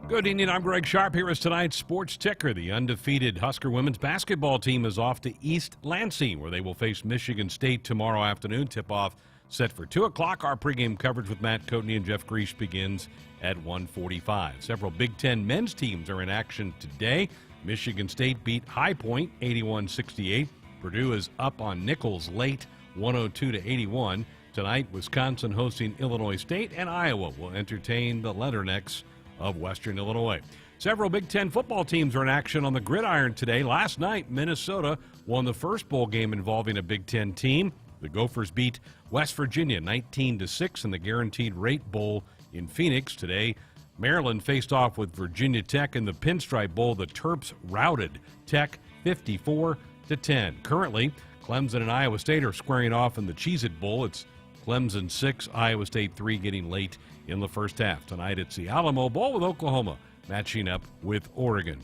Good evening, I'm Greg Sharpe. Here is tonight's Sports Ticker. The undefeated Husker women's basketball team is off to East Lansing, where they will face Michigan State tomorrow afternoon. Tip-off set for 2 o'clock. Our pregame coverage with Matt Coatney and Jeff Grease begins at 1:45. Several Big Ten men's teams are in action today. Michigan State beat High Point 81-68. Purdue is up on Nichols late 102-81. Tonight, Wisconsin hosting Illinois State, and Iowa will entertain the Leathernecks of Western Illinois. Several Big Ten football teams are in action on the gridiron today. Last night, Minnesota won the first bowl game involving a Big Ten team. The Gophers beat West Virginia 19-6 in the Guaranteed Rate Bowl in Phoenix. Today, Maryland faced off with Virginia Tech in the Pinstripe Bowl. The Terps routed Tech 54-10. Currently, Clemson and Iowa State are squaring off in the Cheez-It Bowl. It's Clemson 6, Iowa State 3, getting late in the first half. Tonight, it's the Alamo Bowl with Oklahoma matching up with Oregon.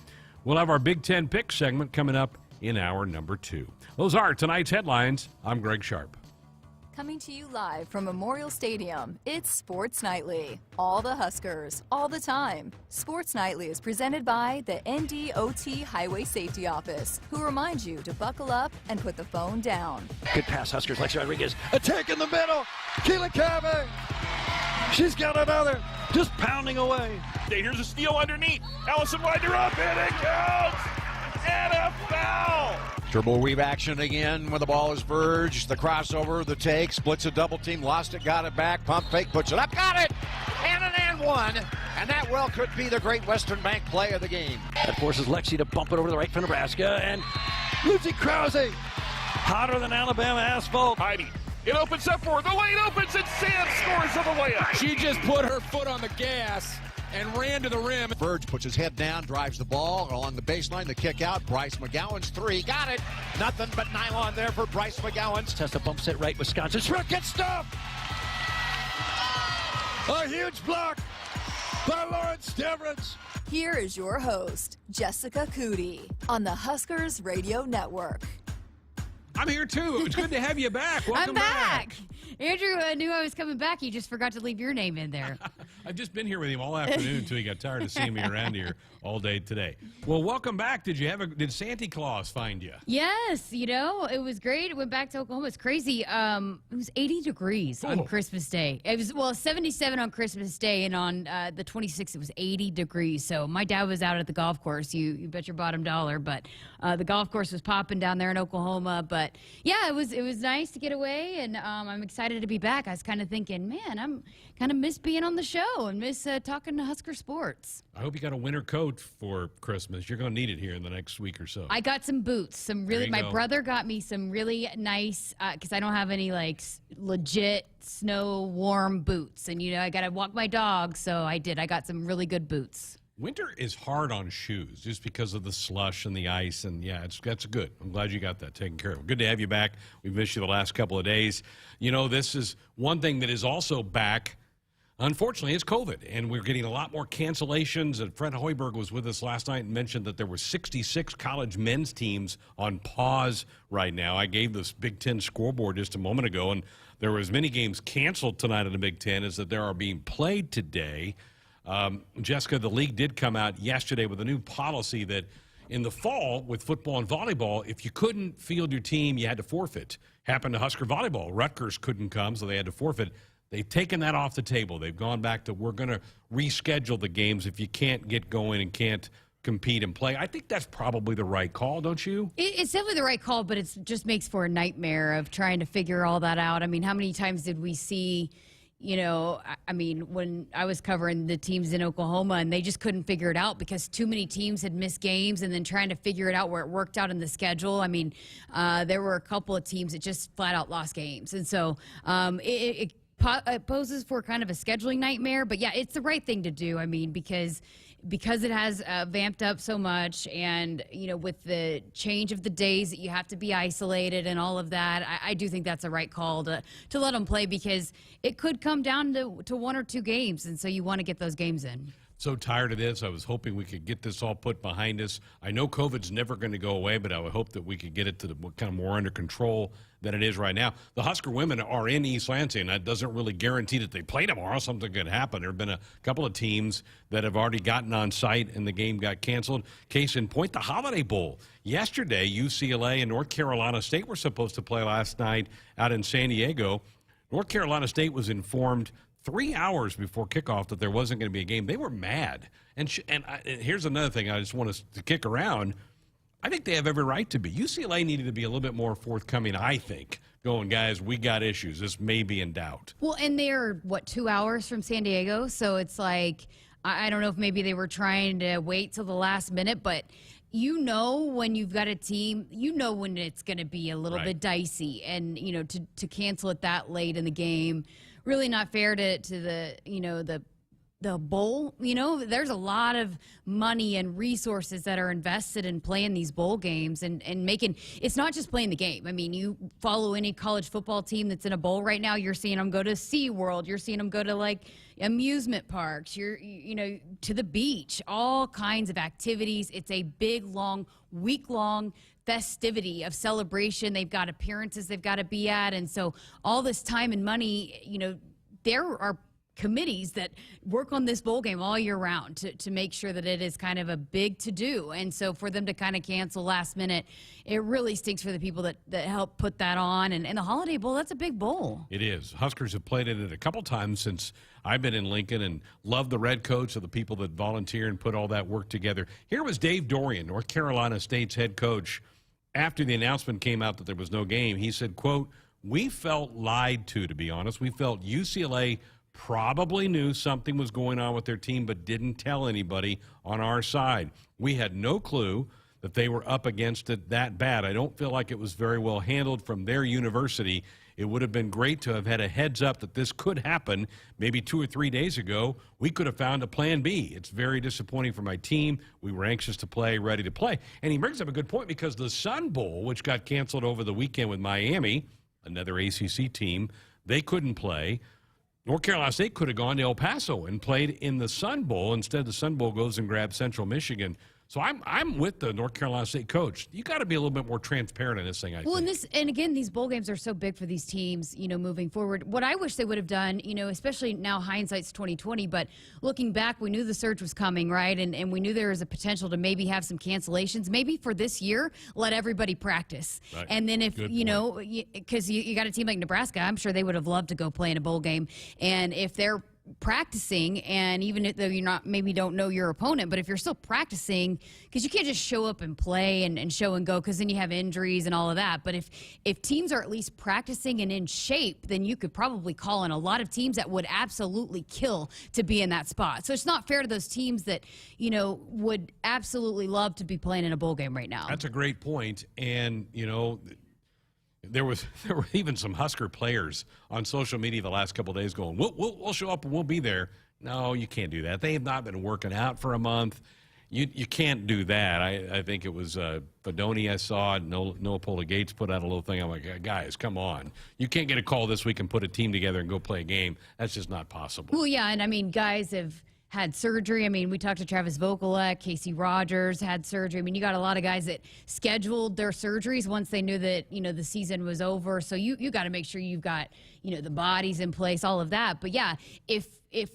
We'll have our Big Ten pick segment coming up in hour number 2. Those are tonight's headlines. I'm Greg Sharpe. Coming to you live from Memorial Stadium, it's Sports Nightly. All the Huskers, all the time. Sports Nightly is presented by the NDOT Highway Safety Office, who reminds you to buckle up and put the phone down. Good pass, Huskers. Lexi Rodriguez. Attack in the middle. Keelan Cave. She's got another. Just pounding away. Here's a steal underneath. Allison Winder up, and it counts. And a foul. Turbo weave action again when the ball is verged. The crossover, the take, splits a double team, lost it, got it back, pump fake, puts it up, got it, and an and one. And that well could be the Great Western Bank play of the game. That forces Lexi to bump it over to the right for Nebraska, and Lucy Krause, hotter than Alabama asphalt. Heidi, it opens up for her. The lane opens, and Sam scores on the layup. She just put her foot on the gas and ran to the rim. Verge puts his head down, drives the ball along the baseline, the kick out. Bryce McGowan's three, got it. Nothing but nylon there for Bryce McGowan's. Test a bump set right, Wisconsin. Shrek gets stuffed. A huge block by Lawrence Deverance. Here is your host, Jessica Coody, on the Huskers Radio Network. I'm here too. It's good to have you back. Welcome I'm back. Andrew knew I was coming back. He just forgot to leave your name in there. I've just been here with him all afternoon until he got tired of seeing me around here all day today. Well, welcome back. Did Santa Claus find you? Yes, it was great. It went back to Oklahoma. It's crazy. It was 80 degrees on Christmas Day. It was 77 on Christmas Day, and on the 26th it was 80 degrees. So my dad was out at the golf course. You bet your bottom dollar. But the golf course was popping down there in Oklahoma. But yeah, it was nice to get away, and I'm excited to be back. I was kind of thinking, man, I'm kind of miss being on the show and miss talking to Husker sports. I hope you got a winter coat for Christmas. You're going to need it here in the next week or so. I got some boots. My brother got me some really nice, because I don't have any legit snow warm boots. And I got to walk my dog, so I did. I got some really good boots. Winter is hard on shoes just because of the slush and the ice, and that's good. I'm glad you got that taken care of. Good to have you back. We've missed you the last couple of days. This is one thing that is also back, unfortunately, is COVID, and we're getting a lot more cancellations. And Fred Hoiberg was with us last night and mentioned that there were 66 college men's teams on pause right now. I gave this Big Ten scoreboard just a moment ago, and there were as many games canceled tonight in the Big Ten as that there are being played today. Jessica, the league did come out yesterday with a new policy that in the fall with football and volleyball, if you couldn't field your team, you had to forfeit. Happened to Husker volleyball. Rutgers couldn't come, so they had to forfeit. They've taken that off the table. They've gone back to, we're going to reschedule the games if you can't get going and can't compete and play. I think that's probably the right call, don't you? It's definitely the right call, but it just makes for a nightmare of trying to figure all that out. I mean, how many times did we see when I was covering the teams in Oklahoma and they just couldn't figure it out because too many teams had missed games, and then trying to figure it out where it worked out in the schedule. I mean, there were a couple of teams that just flat out lost games. And so it poses for kind of a scheduling nightmare. But yeah, it's the right thing to do. I mean, because it has vamped up so much, and with the change of the days that you have to be isolated and all of that, I do think that's a right call to let them play, because it could come down to 1 or 2 games, and so you want to get those games in. So tired of this. I was hoping we could get this all put behind us. I know COVID's never going to go away, but I would hope that we could get it to the kind of more under control than it is right now. The Husker women are in East Lansing. That doesn't really guarantee that they play tomorrow. Something could happen. There have been a couple of teams that have already gotten on site and the game got canceled. Case in point, the Holiday Bowl. Yesterday, UCLA and North Carolina State were supposed to play last night out in San Diego. North Carolina State was informed 3 hours before kickoff that there wasn't going to be a game. They were mad. And here's another thing I just want us to kick around. I think they have every right to be. UCLA needed to be a little bit more forthcoming, I think, going, guys, we got issues. This may be in doubt. Well, and they're, 2 hours from San Diego? So it's like, I don't know if maybe they were trying to wait till the last minute, but you know when you've got a team, you know when it's going to be a little bit dicey. And, to cancel it that late in the game, really not fair to the bowl. There's a lot of money and resources that are invested in playing these bowl games and making, it's not just playing the game. I mean, you follow any college football team that's in a bowl right now, you're seeing them go to SeaWorld, you're seeing them go to amusement parks, you're to the beach, all kinds of activities. It's a big, long, week-long festivity of celebration. They've got appearances they've got to be at. And so all this time and money, there are committees that work on this bowl game all year round to make sure that it is kind of a big to-do. And so for them to kind of cancel last minute, it really stinks for the people that help put that on. And the Holiday Bowl, that's a big bowl. It is. Huskers have played in it a couple times since I've been in Lincoln and love the red coats of the people that volunteer and put all that work together. Here was Dave Dorian, North Carolina State's head coach. After the announcement came out that there was no game, he said, quote, "We felt lied to be honest. We felt UCLA probably knew something was going on with their team but didn't tell anybody on our side. We had no clue that they were up against it that bad. I don't feel like it was very well handled from their university. It would have been great to have had a heads up that this could happen maybe 2 or 3 days ago. We could have found a plan B. It's very disappointing for my team. We were anxious to play, ready to play." And he brings up a good point because the Sun Bowl, which got canceled over the weekend with Miami, another ACC team, they couldn't play. North Carolina State could have gone to El Paso and played in the Sun Bowl. Instead, the Sun Bowl goes and grabs Central Michigan. So I'm with the North Carolina State coach. You got to be a little bit more transparent in this thing, I think. And again, these bowl games are so big for these teams, moving forward. What I wish they would have done, especially now hindsight's 2020, but looking back, we knew the surge was coming, right? And we knew there was a potential to maybe have some cancellations. Maybe for this year, let everybody practice. Right. And then if, because you got a team like Nebraska, I'm sure they would have loved to go play in a bowl game. And if they're practicing, and even though you're maybe don't know your opponent, but if you're still practicing, because you can't just show up and play and show and go, because then you have injuries and all of that. But if teams are at least practicing and in shape, then you could probably call in a lot of teams that would absolutely kill to be in that spot. So it's not fair to those teams that would absolutely love to be playing in a bowl game right now. That's a great point. And there were even some Husker players on social media the last couple of days going, we'll show up and we'll be there. No, you can't do that. They have not been working out for a month. You can't do that. I think it was Fedoni I saw. Noah Pola Gates put out a little thing. I'm like, guys, come on. You can't get a call this week and put a team together and go play a game. That's just not possible. Well, yeah, and I mean, guys have had surgery. I mean, we talked to Travis Vokalek, Casey Rogers had surgery. I mean, you got a lot of guys that scheduled their surgeries once they knew that, the season was over. So you got to make sure you've got, the bodies in place, all of that. But yeah, if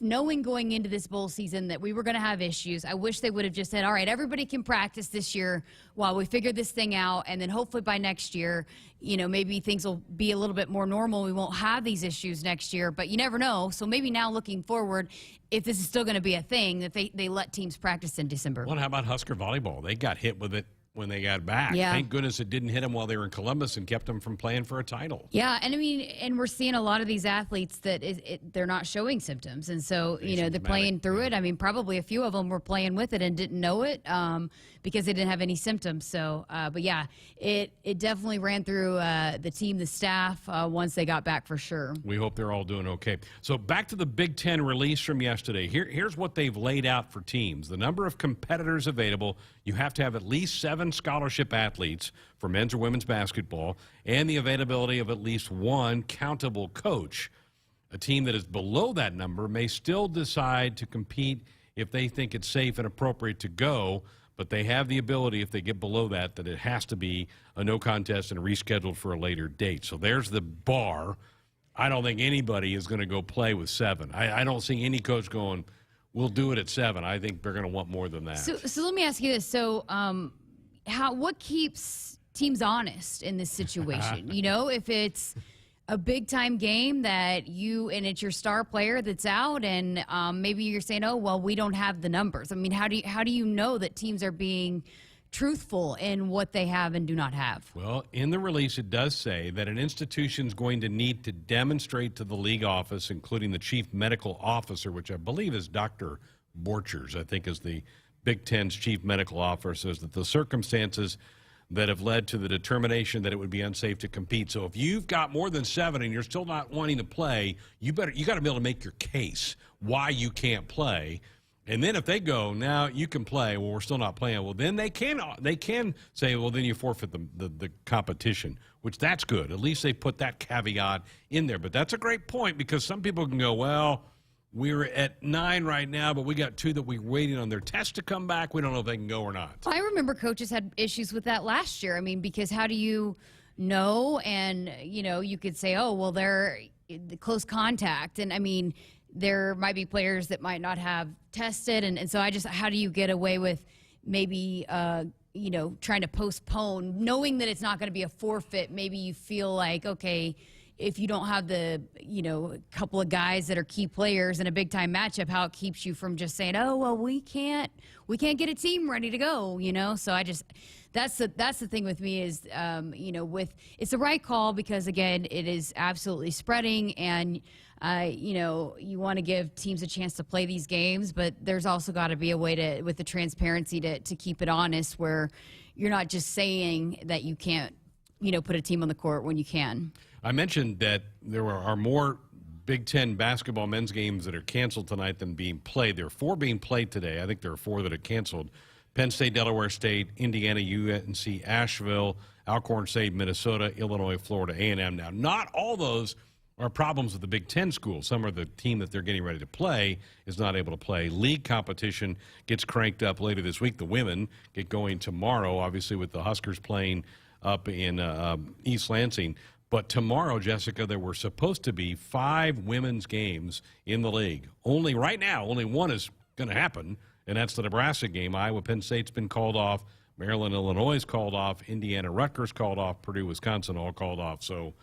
knowing going into this bowl season that we were going to have issues, I wish they would have just said, all right, everybody can practice this year while we figure this thing out. And then hopefully by next year, maybe things will be a little bit more normal. We won't have these issues next year, but you never know. So maybe now looking forward, if this is still going to be a thing, that they let teams practice in December. Well, how about Husker volleyball? They got hit with it when they got back. Yeah. Thank goodness it didn't hit them while they were in Columbus and kept them from playing for a title. Yeah, and I mean, and we're seeing a lot of these athletes that they're not showing symptoms, and so they're playing through it. I mean, probably a few of them were playing with it and didn't know it because they didn't have any symptoms. So, but yeah, it definitely ran through the team, the staff once they got back for sure. We hope they're all doing okay. So back to the Big Ten release from yesterday. Here's what they've laid out for teams. The number of competitors available. You have to have at least 7 scholarship athletes for men's or women's basketball, and the availability of at least 1 countable coach. A team that is below that number may still decide to compete if they think it's safe and appropriate to go. But they have the ability, if they get below that, that it has to be a no contest and rescheduled for a later date. So there's the bar. I don't think anybody is going to go play with 7. I don't see any coach going, we'll do it at 7. I think they're going to want more than that. So let me ask you this. So what keeps teams honest in this situation? You know, if it's a big-time game and it's your star player that's out, and maybe you're saying, oh, well, we don't have the numbers. I mean, how do you know that teams are being truthful in what they have and do not have? Well, in the release, it does say that an institution is going to need to demonstrate to the league office, including the chief medical officer, which I believe is Dr. Borchers, I think is the Big Ten's chief medical officer, that the circumstances that have led to the determination that it would be unsafe to compete. So if you've got more than 7 and you're still not wanting to play, you got to be able to make your case why you can't play. And then if they go, now you can play, well, we're still not playing, well, then they can say, well, then you forfeit the competition, which that's good. At least they put that caveat in there. But that's a great point, because some people can go, well, we're at 9 right now, but we got 2 that we're waiting on their test to come back. We don't know if they can go or not. I remember coaches had issues with that last year. I mean, because how do you know? And, you know, you could say, oh, well, they're close contact. And, I mean, there might be players that might not have tested. And so how do you get away with maybe, you know, trying to postpone, knowing that it's not going to be a forfeit? Maybe you feel like, okay, if you don't have the, you know, couple of guys that are key players in a big time matchup, how it keeps you from just saying, oh, well, we can't get a team ready to go, you know? So that's the thing with me is, you know, it's the right call, because again, it is absolutely spreading, and, you know, you want to give teams a chance to play these games, but there's also got to be a way with the transparency to keep it honest, where you're not just saying that you can't, you know, put a team on the court when you can. I mentioned that there are more Big Ten basketball men's games that are canceled tonight than being played. There are 4 being played today. I think there are 4 that are canceled. Penn State, Delaware State, Indiana, UNC, Asheville, Alcorn State, Minnesota, Illinois, Florida, A&M. Now, not all those are problems with the Big Ten schools. Some are the team that they're getting ready to play is not able to play. League competition gets cranked up later this week. The women get going tomorrow, obviously, with the Huskers playing up in East Lansing. But tomorrow, Jessica, there were supposed to be 5 women's games in the league. Only right now, only one is going to happen, and that's the Nebraska game. Iowa, Penn State's been called off. Maryland, Illinois is called off. Indiana, Rutgers called off. Purdue, Wisconsin all called off. So,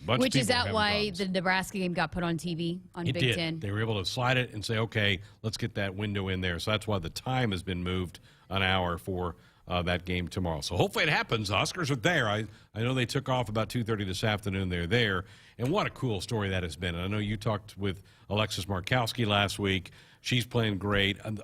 which is that why the Nebraska game got put on TV on Big Ten? They were able to slide it and say, okay, let's get that window in there. So that's why the time has been moved an hour for that game tomorrow. So hopefully it happens. The Huskers are there. I know they took off about 2:30 this afternoon. They're there. And what a cool story that has been. And I know you talked with Alexis Markowski last week. She's playing great. And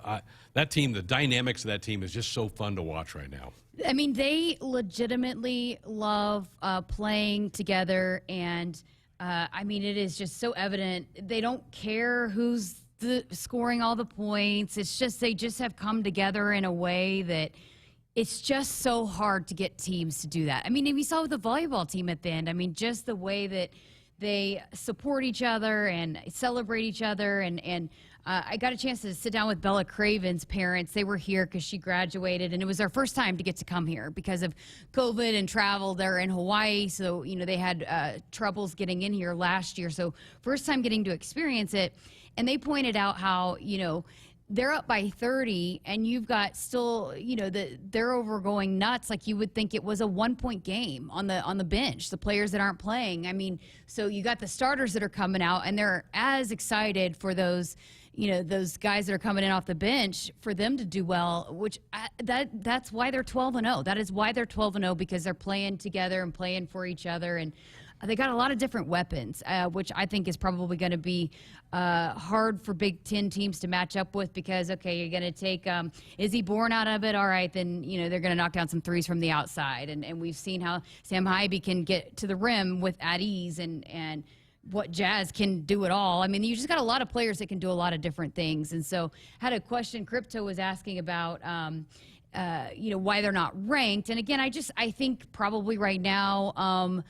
that team, the dynamics of that team is just so fun to watch right now. I mean, they legitimately love playing together. And, I mean, it is just so evident. They don't care who's scoring all the points. It's just they just have come together in a way that it's just so hard to get teams to do that. I mean, and we saw with the volleyball team at the end. I mean, just the way that they support each other and celebrate each other. And I got a chance to sit down with Bella Craven's parents. They were here because she graduated, and it was their first time to get to come here because of COVID and travel. They're in Hawaii, so, you know, they had troubles getting in here last year. So first time getting to experience it. And they pointed out how, you know, they're up by 30, and you've got still, you know, they're over going nuts. Like you would think it was a 1-point game on the bench, the players that aren't playing. I mean, so you got the starters that are coming out, and they're as excited for those, you know, those guys that are coming in off the bench for them to do well, which that's why they're 12-0. That is why they're 12-0, because they're playing together and playing for each other. And they got a lot of different weapons, which I think is probably going to be hard for Big Ten teams to match up with, because, okay, you're going to take Izzy Bourne out of it. All right, then, you know, they're going to knock down some threes from the outside. And we've seen how Sam Hybe can get to the rim at ease, and what Jazz can do it all. I mean, you just got a lot of players that can do a lot of different things. And so had a question Crypto was asking about, you know, why they're not ranked. And again, I think probably right now,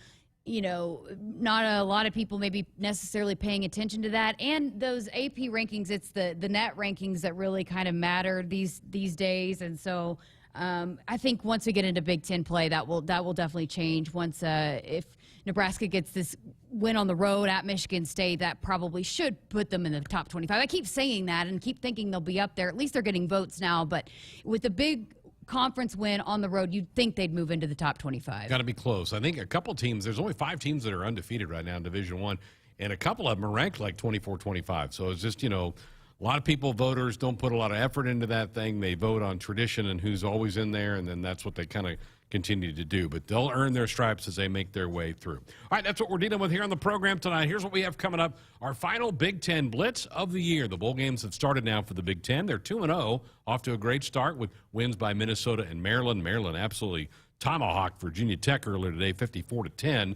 not a lot of people maybe necessarily paying attention to that. And those AP rankings, it's the net rankings that really kind of matter these days. And so I think once we get into Big Ten play, that will definitely change. Once if Nebraska gets this win on the road at Michigan State, that probably should put them in the top 25. I keep saying that and keep thinking they'll be up there. At least they're getting votes now. But with the big conference win on the road, you'd think they'd move into the top 25. Got to be close. I think a couple teams, there's only 5 teams that are undefeated right now in Division I, and a couple of them are ranked like 24-25. So it's just, a lot of people, voters, don't put a lot of effort into that thing. They vote on tradition and who's always in there, and then that's what they kind of continue to do. But they'll earn their stripes as they make their way through. All right, that's what we're dealing with here on the program tonight. Here's what we have coming up. Our final Big Ten Blitz of the year. The bowl games have started now for the Big Ten. They're 2-0, off to a great start with wins by Minnesota and Maryland. Maryland absolutely tomahawked Virginia Tech earlier today, 54-10.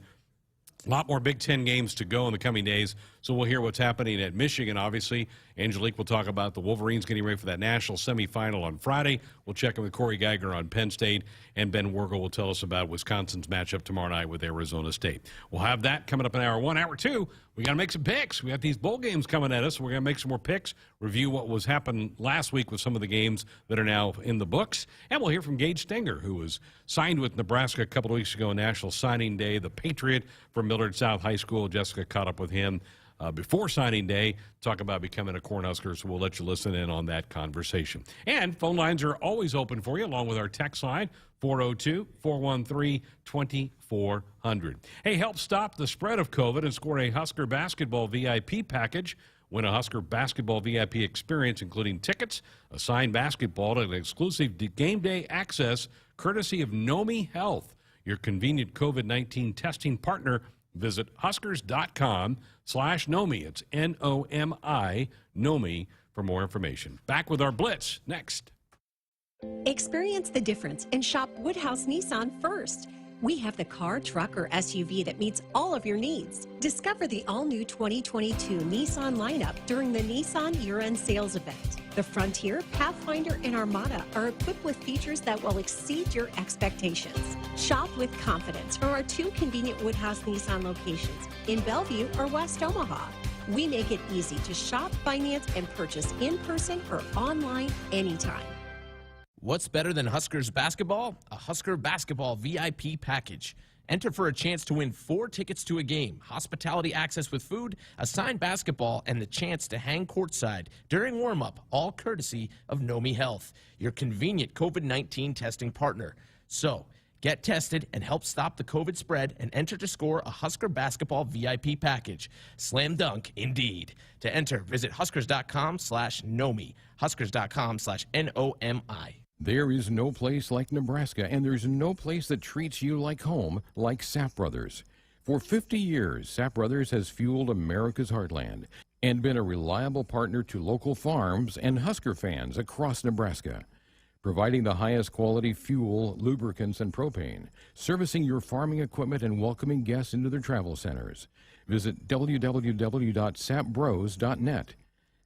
A lot more Big Ten games to go in the coming days, so we'll hear what's happening at Michigan, obviously. Angelique will talk about the Wolverines getting ready for that national semifinal on Friday. We'll check in with Corey Geiger on Penn State, and Ben Wergel will tell us about Wisconsin's matchup tomorrow night with Arizona State. We'll have that coming up in Hour 1. Hour 2, we got to make some picks. We got these bowl games coming at us. We're going to make some more picks, review what was happening last week with some of the games that are now in the books, and we'll hear from Gage Stenger, who was signed with Nebraska a couple of weeks ago on National Signing Day, the Patriot from Millard South High School. Jessica caught up with him before signing day, talk about becoming a Cornhusker, so we'll let you listen in on that conversation. And phone lines are always open for you, along with our text line, 402-413-2400. Hey, help stop the spread of COVID and score a Husker basketball VIP package. Win a Husker basketball VIP experience, including tickets, a signed basketball, and exclusive game day access, courtesy of NOMI Health, your convenient COVID-19 testing partner. Visit huskers.com/NOMI. It's N-O-M-I, NOMI, for more information. Back with our Blitz next. Experience the difference and shop Woodhouse Nissan first. We have the car, truck, or SUV that meets all of your needs. Discover the all-new 2022 Nissan lineup during the Nissan year-end sales event. The Frontier, Pathfinder, and Armada are equipped with features that will exceed your expectations. Shop with confidence from our 2 convenient Woodhouse Nissan locations in Bellevue or West Omaha. We make it easy to shop, finance, and purchase in person or online anytime. What's better than Huskers basketball? A Husker basketball VIP package. Enter for a chance to win 4 tickets to a game, hospitality access with food, a signed basketball, and the chance to hang courtside during warm-up, all courtesy of NOMI Health, your convenient COVID-19 testing partner. So, get tested and help stop the COVID spread and enter to score a Husker basketball VIP package. Slam dunk, indeed. To enter, visit huskers.com/NOMI, huskers.com/NOMI. There is no place like Nebraska, and there's no place that treats you like home like Sapp Brothers. For 50 years, Sapp Brothers has fueled America's heartland and been a reliable partner to local farms and Husker fans across Nebraska, providing the highest quality fuel, lubricants, and propane, servicing your farming equipment, and welcoming guests into their travel centers. Visit www.sappbros.net.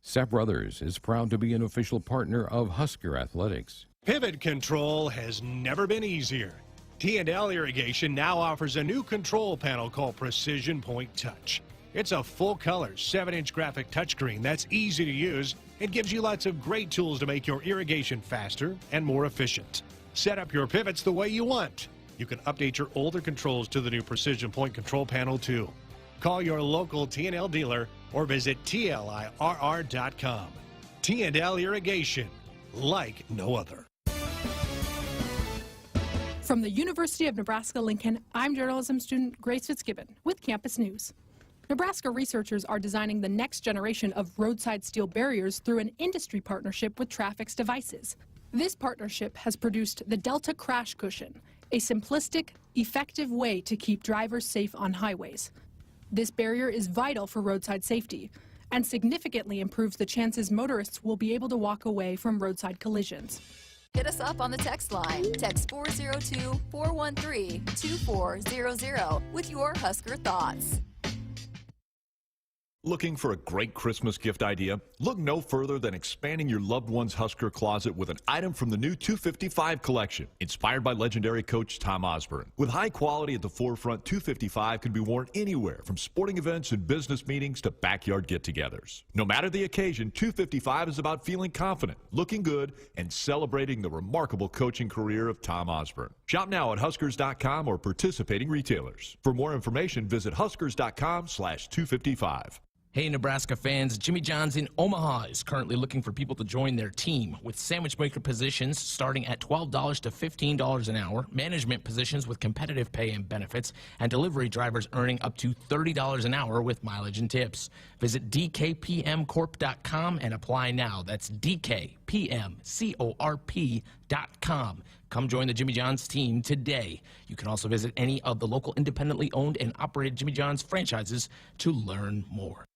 Sapp Brothers is proud to be an official partner of Husker Athletics. Pivot control has never been easier. T&L Irrigation now offers a new control panel called Precision Point Touch. It's a full-color 7-inch graphic touchscreen that's easy to use. It gives you lots of great tools to make your irrigation faster and more efficient. Set up your pivots the way you want. You can update your older controls to the new Precision Point control panel too. Call your local T&L dealer or visit TLIRR.com. T&L Irrigation, like no other. From the University of Nebraska-Lincoln, I'm journalism student Grace Fitzgibbon with Campus News. Nebraska researchers are designing the next generation of roadside steel barriers through an industry partnership with Trafix Devices. This partnership has produced the Delta Crash Cushion, a simplistic, effective way to keep drivers safe on highways. This barrier is vital for roadside safety and significantly improves the chances motorists will be able to walk away from roadside collisions. Hit us up on the text line. Text 402-413-2400 with your Husker thoughts. Looking for a great Christmas gift idea? Look no further than expanding your loved one's Husker closet with an item from the new 255 collection, inspired by legendary coach Tom Osborne. With high quality at the forefront, 255 can be worn anywhere from sporting events and business meetings to backyard get-togethers. No matter the occasion, 255 is about feeling confident, looking good, and celebrating the remarkable coaching career of Tom Osborne. Shop now at Huskers.com or participating retailers. For more information, visit Huskers.com/255. Hey, Nebraska fans, Jimmy John's in Omaha is currently looking for people to join their team with sandwich maker positions starting at $12 to $15 an hour, management positions with competitive pay and benefits, and delivery drivers earning up to $30 an hour with mileage and tips. Visit dkpmcorp.com and apply now. That's dkpmcorp.com. Come join the Jimmy John's team today. You can also visit any of the local independently owned and operated Jimmy John's franchises to learn more.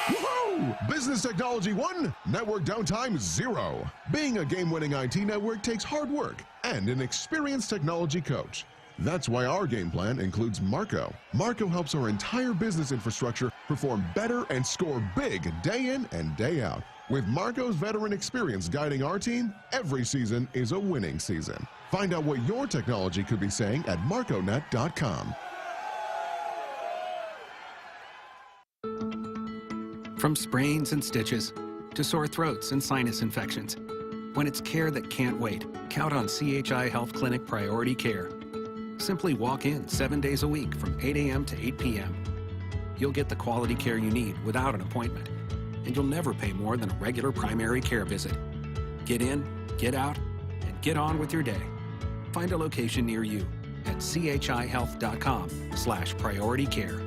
Woohoo! Business technology 1, network downtime 0. Being a game-winning IT network takes hard work and an experienced technology coach. That's why our game plan includes Marco. Marco helps our entire business infrastructure perform better and score big day in and day out. With Marco's veteran experience guiding our team, every season is a winning season. Find out what your technology could be saying at marconet.com. From sprains and stitches to sore throats and sinus infections, when it's care that can't wait, count on CHI Health Clinic Priority Care. Simply walk in 7 days a week from 8 a.m. to 8 p.m. You'll get the quality care you need without an appointment, and you'll never pay more than a regular primary care visit. Get in, get out, and get on with your day. Find a location near you at chihealth.com/priority care.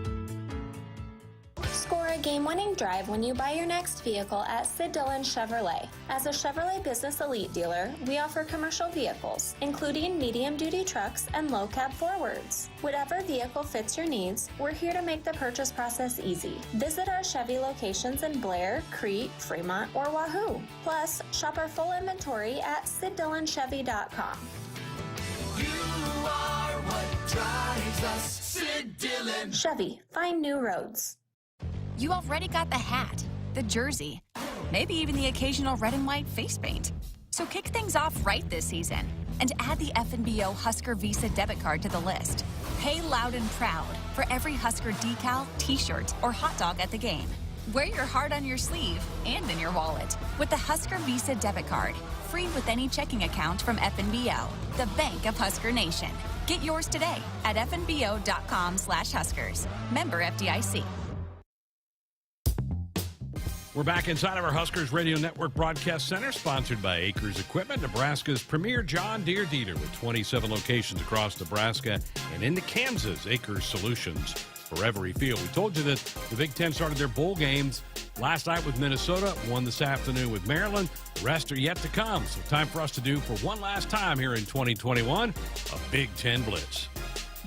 Score a game-winning drive when you buy your next vehicle at Sid Dillon Chevrolet. As a Chevrolet Business Elite dealer, we offer commercial vehicles, including medium-duty trucks and low-cab forwards. Whatever vehicle fits your needs, we're here to make the purchase process easy. Visit our Chevy locations in Blair, Crete, Fremont, or Wahoo. Plus, shop our full inventory at SidDillonChevy.com. You are what drives us, Sid Dillon. Chevy, find new roads. You already got the hat, the jersey, maybe even the occasional red and white face paint. So kick things off right this season and add the FNBO Husker Visa debit card to the list. Pay loud and proud for every Husker decal, t-shirt, or hot dog at the game. Wear your heart on your sleeve and in your wallet with the Husker Visa debit card, free with any checking account from FNBO, the bank of Husker Nation. Get yours today at fnbo.com/Huskers. Member FDIC. We're back inside of our Huskers Radio Network Broadcast Center, sponsored by Acres Equipment, Nebraska's premier John Deere dealer with 27 locations across Nebraska and into Kansas. Acres Solutions for every field. We told you that the Big Ten started their bowl games last night with Minnesota, one this afternoon with Maryland. The rest are yet to come. So time for us to do for one last time here in 2021, a Big Ten Blitz.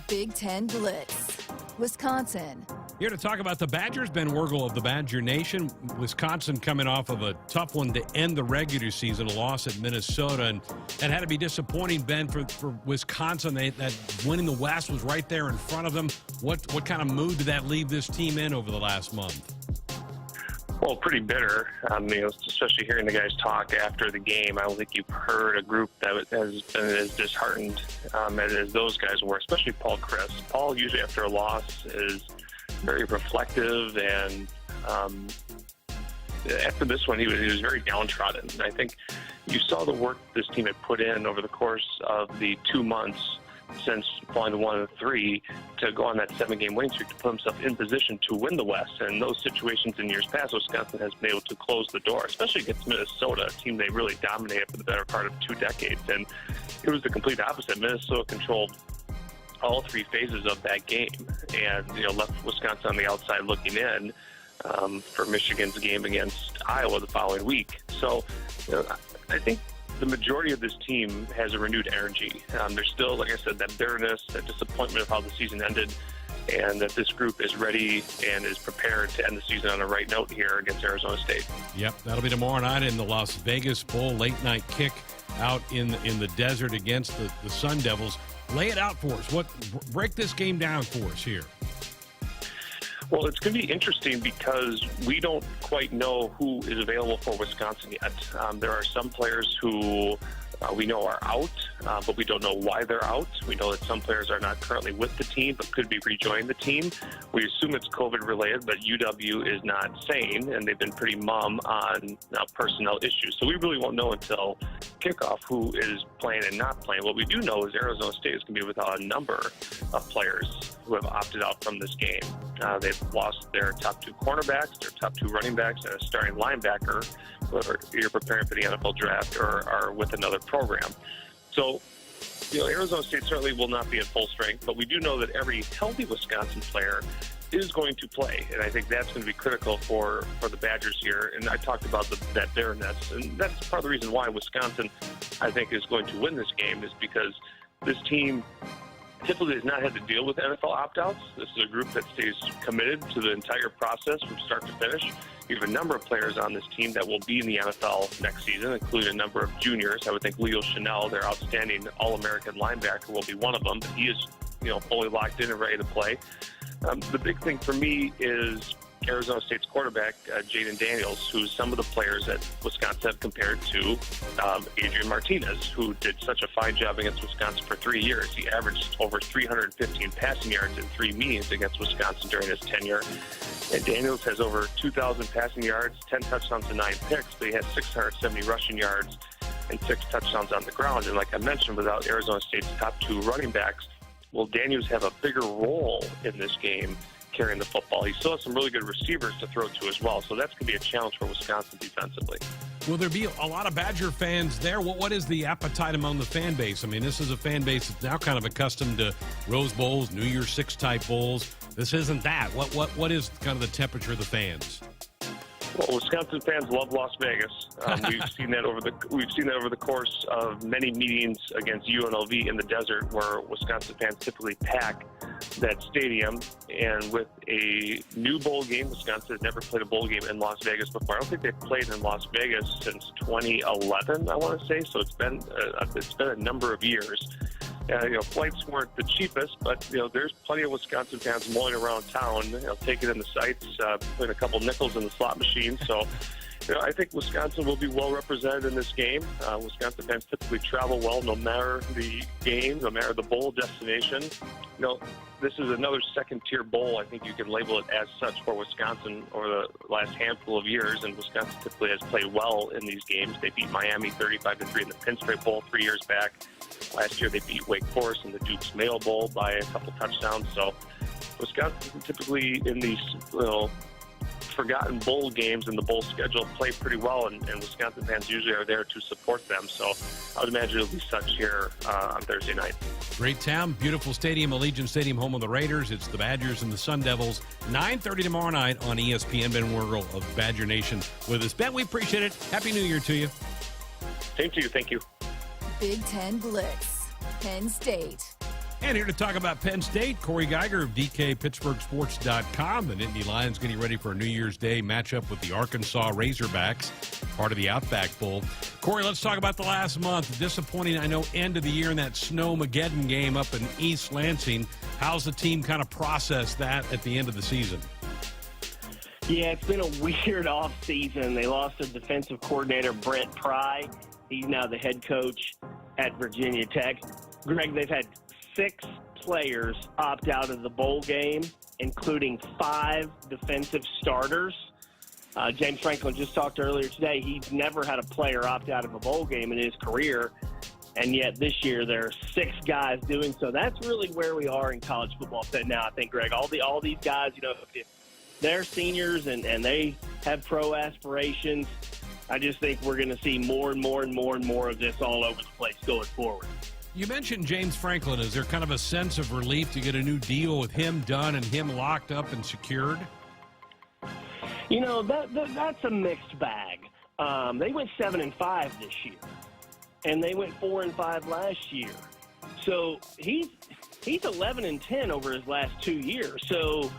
Big Ten Blitz. Wisconsin. Here to talk about the Badgers, Ben Wergel of the Badger Nation. Wisconsin coming off of a tough one to end the regular season, a loss at Minnesota, and had to be disappointing, Ben, for Wisconsin. That winning the West was right there in front of them. What kind of mood did that leave this team in over the last month? Well, pretty bitter, especially hearing the guys talk after the game. I don't think you've heard a group that has been as disheartened as those guys were, especially Paul Chris. Paul, usually after a loss, is very reflective, and after this one, he was very downtrodden. And I think you saw the work this team had put in over the course of the 2 months since falling to 1-3 to go on that 7-game winning streak to put himself in position to win the West. And those situations in years past, Wisconsin has been able to close the door, especially against Minnesota, a team they really dominated for the better part of 2 decades. And it was the complete opposite. Minnesota controlled all 3 phases of that game and left Wisconsin on the outside looking in for Michigan's game against Iowa the following week. So I think the majority of this team has a renewed energy. There's still, like I said, that bitterness, that disappointment of how the season ended, and that this group is ready and is prepared to end the season on a right note here against Arizona State. Yep, that'll be tomorrow night in the Las Vegas Bowl, late night kick out in the desert against the Sun Devils. Lay it out for us. Break this game down for us here. Well, it's going to be interesting because we don't quite know who is available for Wisconsin yet. There are some players who we know are out, but we don't know why they're out. We know that some players are not currently with the team, but could be rejoining the team. We assume it's COVID-related, but UW is not saying, and they've been pretty mum on personnel issues. So we really won't know until kickoff who is playing and not playing. What we do know is Arizona State is going to be without a number of players who have opted out from this game. They've lost their top 2 cornerbacks, their top 2 running backs, and a starting linebacker who are either preparing for the NFL draft or are with another program. So, Arizona State certainly will not be at full strength, but we do know that every healthy Wisconsin player is going to play, and I think that's going to be critical for the Badgers here. And I talked about that bareness, and that's part of the reason why Wisconsin, I think, is going to win this game, is because this team typically has not had to deal with NFL opt-outs. This is a group that stays committed to the entire process from start to finish. You have a number of players on this team that will be in the NFL next season, including a number of juniors. I would think Leo Chanel, their outstanding All-American linebacker, will be one of them, but he is, fully locked in and ready to play. The big thing for me is Arizona State's quarterback, Jaden Daniels, who some of the players at Wisconsin have compared to Adrian Martinez, who did such a fine job against Wisconsin for 3 years. He averaged over 315 passing yards in 3 meetings against Wisconsin during his tenure. And Daniels has over 2,000 passing yards, 10 touchdowns and 9 picks, but he has 670 rushing yards and 6 touchdowns on the ground. And like I mentioned, without Arizona State's top 2 running backs, will Daniels have a bigger role in this game carrying the football? He still has some really good receivers to throw to as well, so that's going to be a challenge for Wisconsin defensively. Will there be a lot of Badger fans there? What is the appetite among the fan base? I mean, this is a fan base that's now kind of accustomed to Rose Bowls, New Year's Six type bowls. This isn't that. What is kind of the temperature of the fans? Well, Wisconsin fans love Las Vegas. We've seen that over the course of many meetings against UNLV in the desert, where Wisconsin fans typically pack that stadium. And with a new bowl game, Wisconsin has never played a bowl game in Las Vegas before. I don't think they've played in Las Vegas since 2011, I want to say. So it's been a number of years. Flights weren't the cheapest, but, there's plenty of Wisconsin fans mulling around town, taking in the sights, putting a couple nickels in the slot machine. So, I think Wisconsin will be well represented in this game. Wisconsin fans typically travel well no matter the game, no matter the bowl destination. This is another second-tier bowl. I think you can label it as such for Wisconsin over the last handful of years, and Wisconsin typically has played well in these games. They beat Miami 35-3 in the Penn State Bowl 3 years back. Last year they beat Wake Forest in the Duke's Mayo Bowl by a couple touchdowns. So Wisconsin typically in these forgotten bowl games in the bowl schedule play pretty well, and Wisconsin fans usually are there to support them. So I would imagine it'll be such here on Thursday night. Great town, beautiful stadium, Allegiant Stadium, home of the Raiders. It's the Badgers and the Sun Devils. 9:30 tomorrow night on ESPN. Ben Wergel of Badger Nation with us. Ben, we appreciate it. Happy New Year to you. Same to you. Thank you. Big Ten Blitz, Penn State. And here to talk about Penn State, Corey Geiger of DKPittsburghSports.com. The Nittany Lions getting ready for a New Year's Day matchup with the Arkansas Razorbacks, part of the Outback Bowl. Corey, let's talk about the last month. Disappointing, I know, end of the year in that Snowmageddon game up in East Lansing. How's the team kind of process that at the end of the season? Yeah, it's been a weird off-season. They lost their defensive coordinator, Brent Pry. He's now the head coach at Virginia Tech. Greg, they've had 6 players opt out of the bowl game, including 5 defensive starters. James Franklin just talked earlier today. He's never had a player opt out of a bowl game in his career, and yet this year there are 6 guys doing so. That's really where we are in college football now, I think, Greg. All these guys, if they're seniors and they have pro aspirations, I just think we're going to see more and more and more and more of this all over the place going forward. You mentioned James Franklin. Is there kind of a sense of relief to get a new deal with him done and him locked up and secured? That's a mixed bag. They went 7-5 this year, and they went 4-5 last year. So he's 11-10 over his last 2 years. So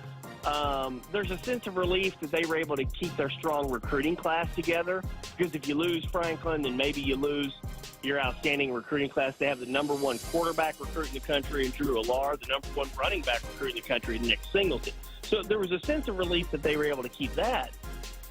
there's a sense of relief that they were able to keep their strong recruiting class together, because if you lose Franklin, then maybe you lose your outstanding recruiting class. They have the number one quarterback recruit in the country in Drew Allar, the number one running back recruit in the country in Nick Singleton. So there was a sense of relief that they were able to keep that.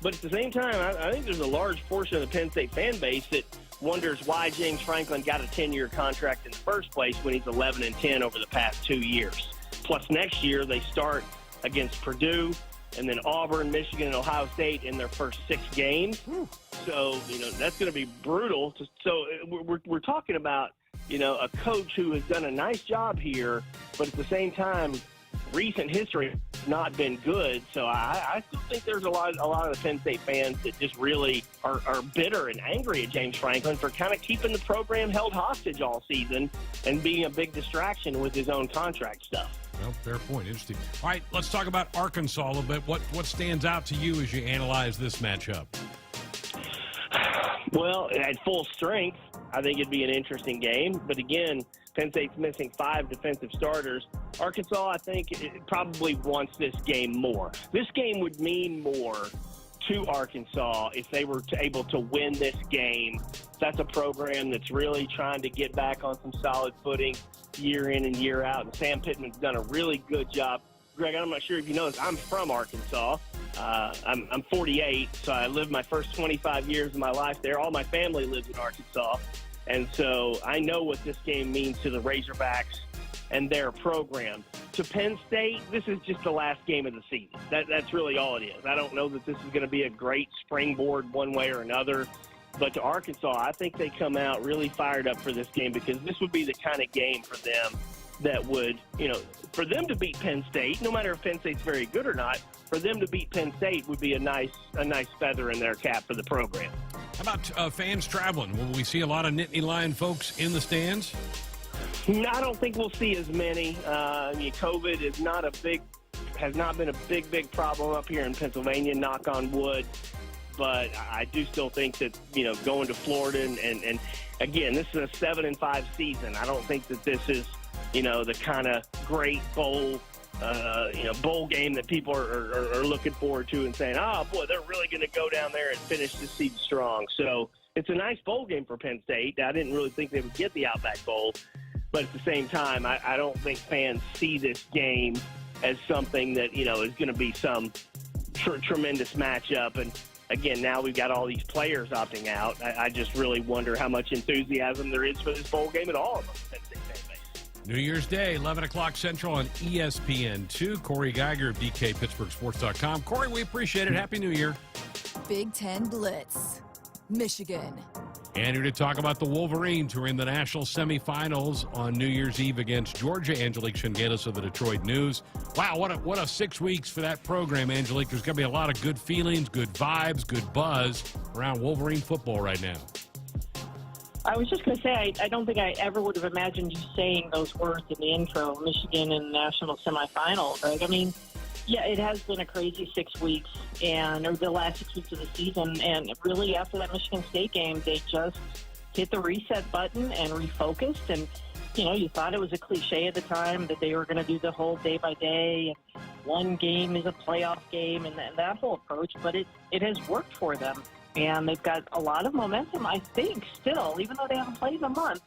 But at the same time, I think there's a large portion of the Penn State fan base that wonders why James Franklin got a 10-year contract in the first place when he's 11-10 over the past 2 years. Plus next year they start against Purdue and then Auburn, Michigan, and Ohio State in their first 6 games. So, that's going to be brutal. So we're talking about, a coach who has done a nice job here, but at the same time, recent history has not been good. So I still think there's a lot of the Penn State fans that just really are bitter and angry at James Franklin for kind of keeping the program held hostage all season and being a big distraction with his own contract stuff. Well, fair point. Interesting. All right, let's talk about Arkansas a little bit. What stands out to you as you analyze this matchup? Well, at full strength, I think it'd be an interesting game. But again, Penn State's missing 5 defensive starters. Arkansas, I think, it probably wants this game more. This game would mean more to Arkansas if they were able to win this game. That's a program that's really trying to get back on some solid footing year in and year out. And Sam Pittman's done a really good job. Greg, I'm not sure if you know this, I'm from Arkansas. I'm 48, so I lived my first 25 years of my life there. All my family lives in Arkansas. And so I know what this game means to the Razorbacks and their program. To Penn State, this is just the last game of the season. That's really all it is. I don't know that this is going to be a great springboard one way or another. But to Arkansas, I think they come out really fired up for this game because this would be the kind of game for them that would, for them to beat Penn State, no matter if Penn State's very good or not, for them to beat Penn State would be a nice feather in their cap for the program. How about fans traveling? Will we see a lot of Nittany Lion folks in the stands? I don't think we'll see as many. COVID has not been a big problem up here in Pennsylvania, knock on wood. But I do still think that, going to Florida and again, this is a 7-5 season. I don't think that this is, the kind of great bowl game that people are looking forward to and saying, oh, boy, they're really going to go down there and finish the season strong. So it's a nice bowl game for Penn State. I didn't really think they would get the Outback Bowl. But at the same time, I don't think fans see this game as something that, is going to be some tremendous matchup. And, again, now we've got all these players opting out. I just really wonder how much enthusiasm there is for this bowl game at all among the Penn State fan base. New Year's Day, 11 o'clock Central on ESPN2. Corey Geiger of DKPittsburghSports.com. Corey, we appreciate it. Happy New Year. Big Ten Blitz, Michigan. And here to talk about the Wolverines, who are in the national semifinals on New Year's Eve against Georgia. Angelique Shengelis of the Detroit News. Wow, what a 6 weeks for that program, Angelique. There's going to be a lot of good feelings, good vibes, good buzz around Wolverine football right now. I was just going to say, I don't think I ever would have imagined you saying those words in the intro, Michigan in the national semifinal, Greg. I mean, yeah, it has been a crazy 6 weeks, or the last 6 weeks of the season. And really, after that Michigan State game, they just hit the reset button and refocused. And, you thought it was a cliche at the time that they were going to do the whole day by day. And one game is a playoff game and that whole approach. But it has worked for them. And they've got a lot of momentum, I think, still, even though they haven't played in a month,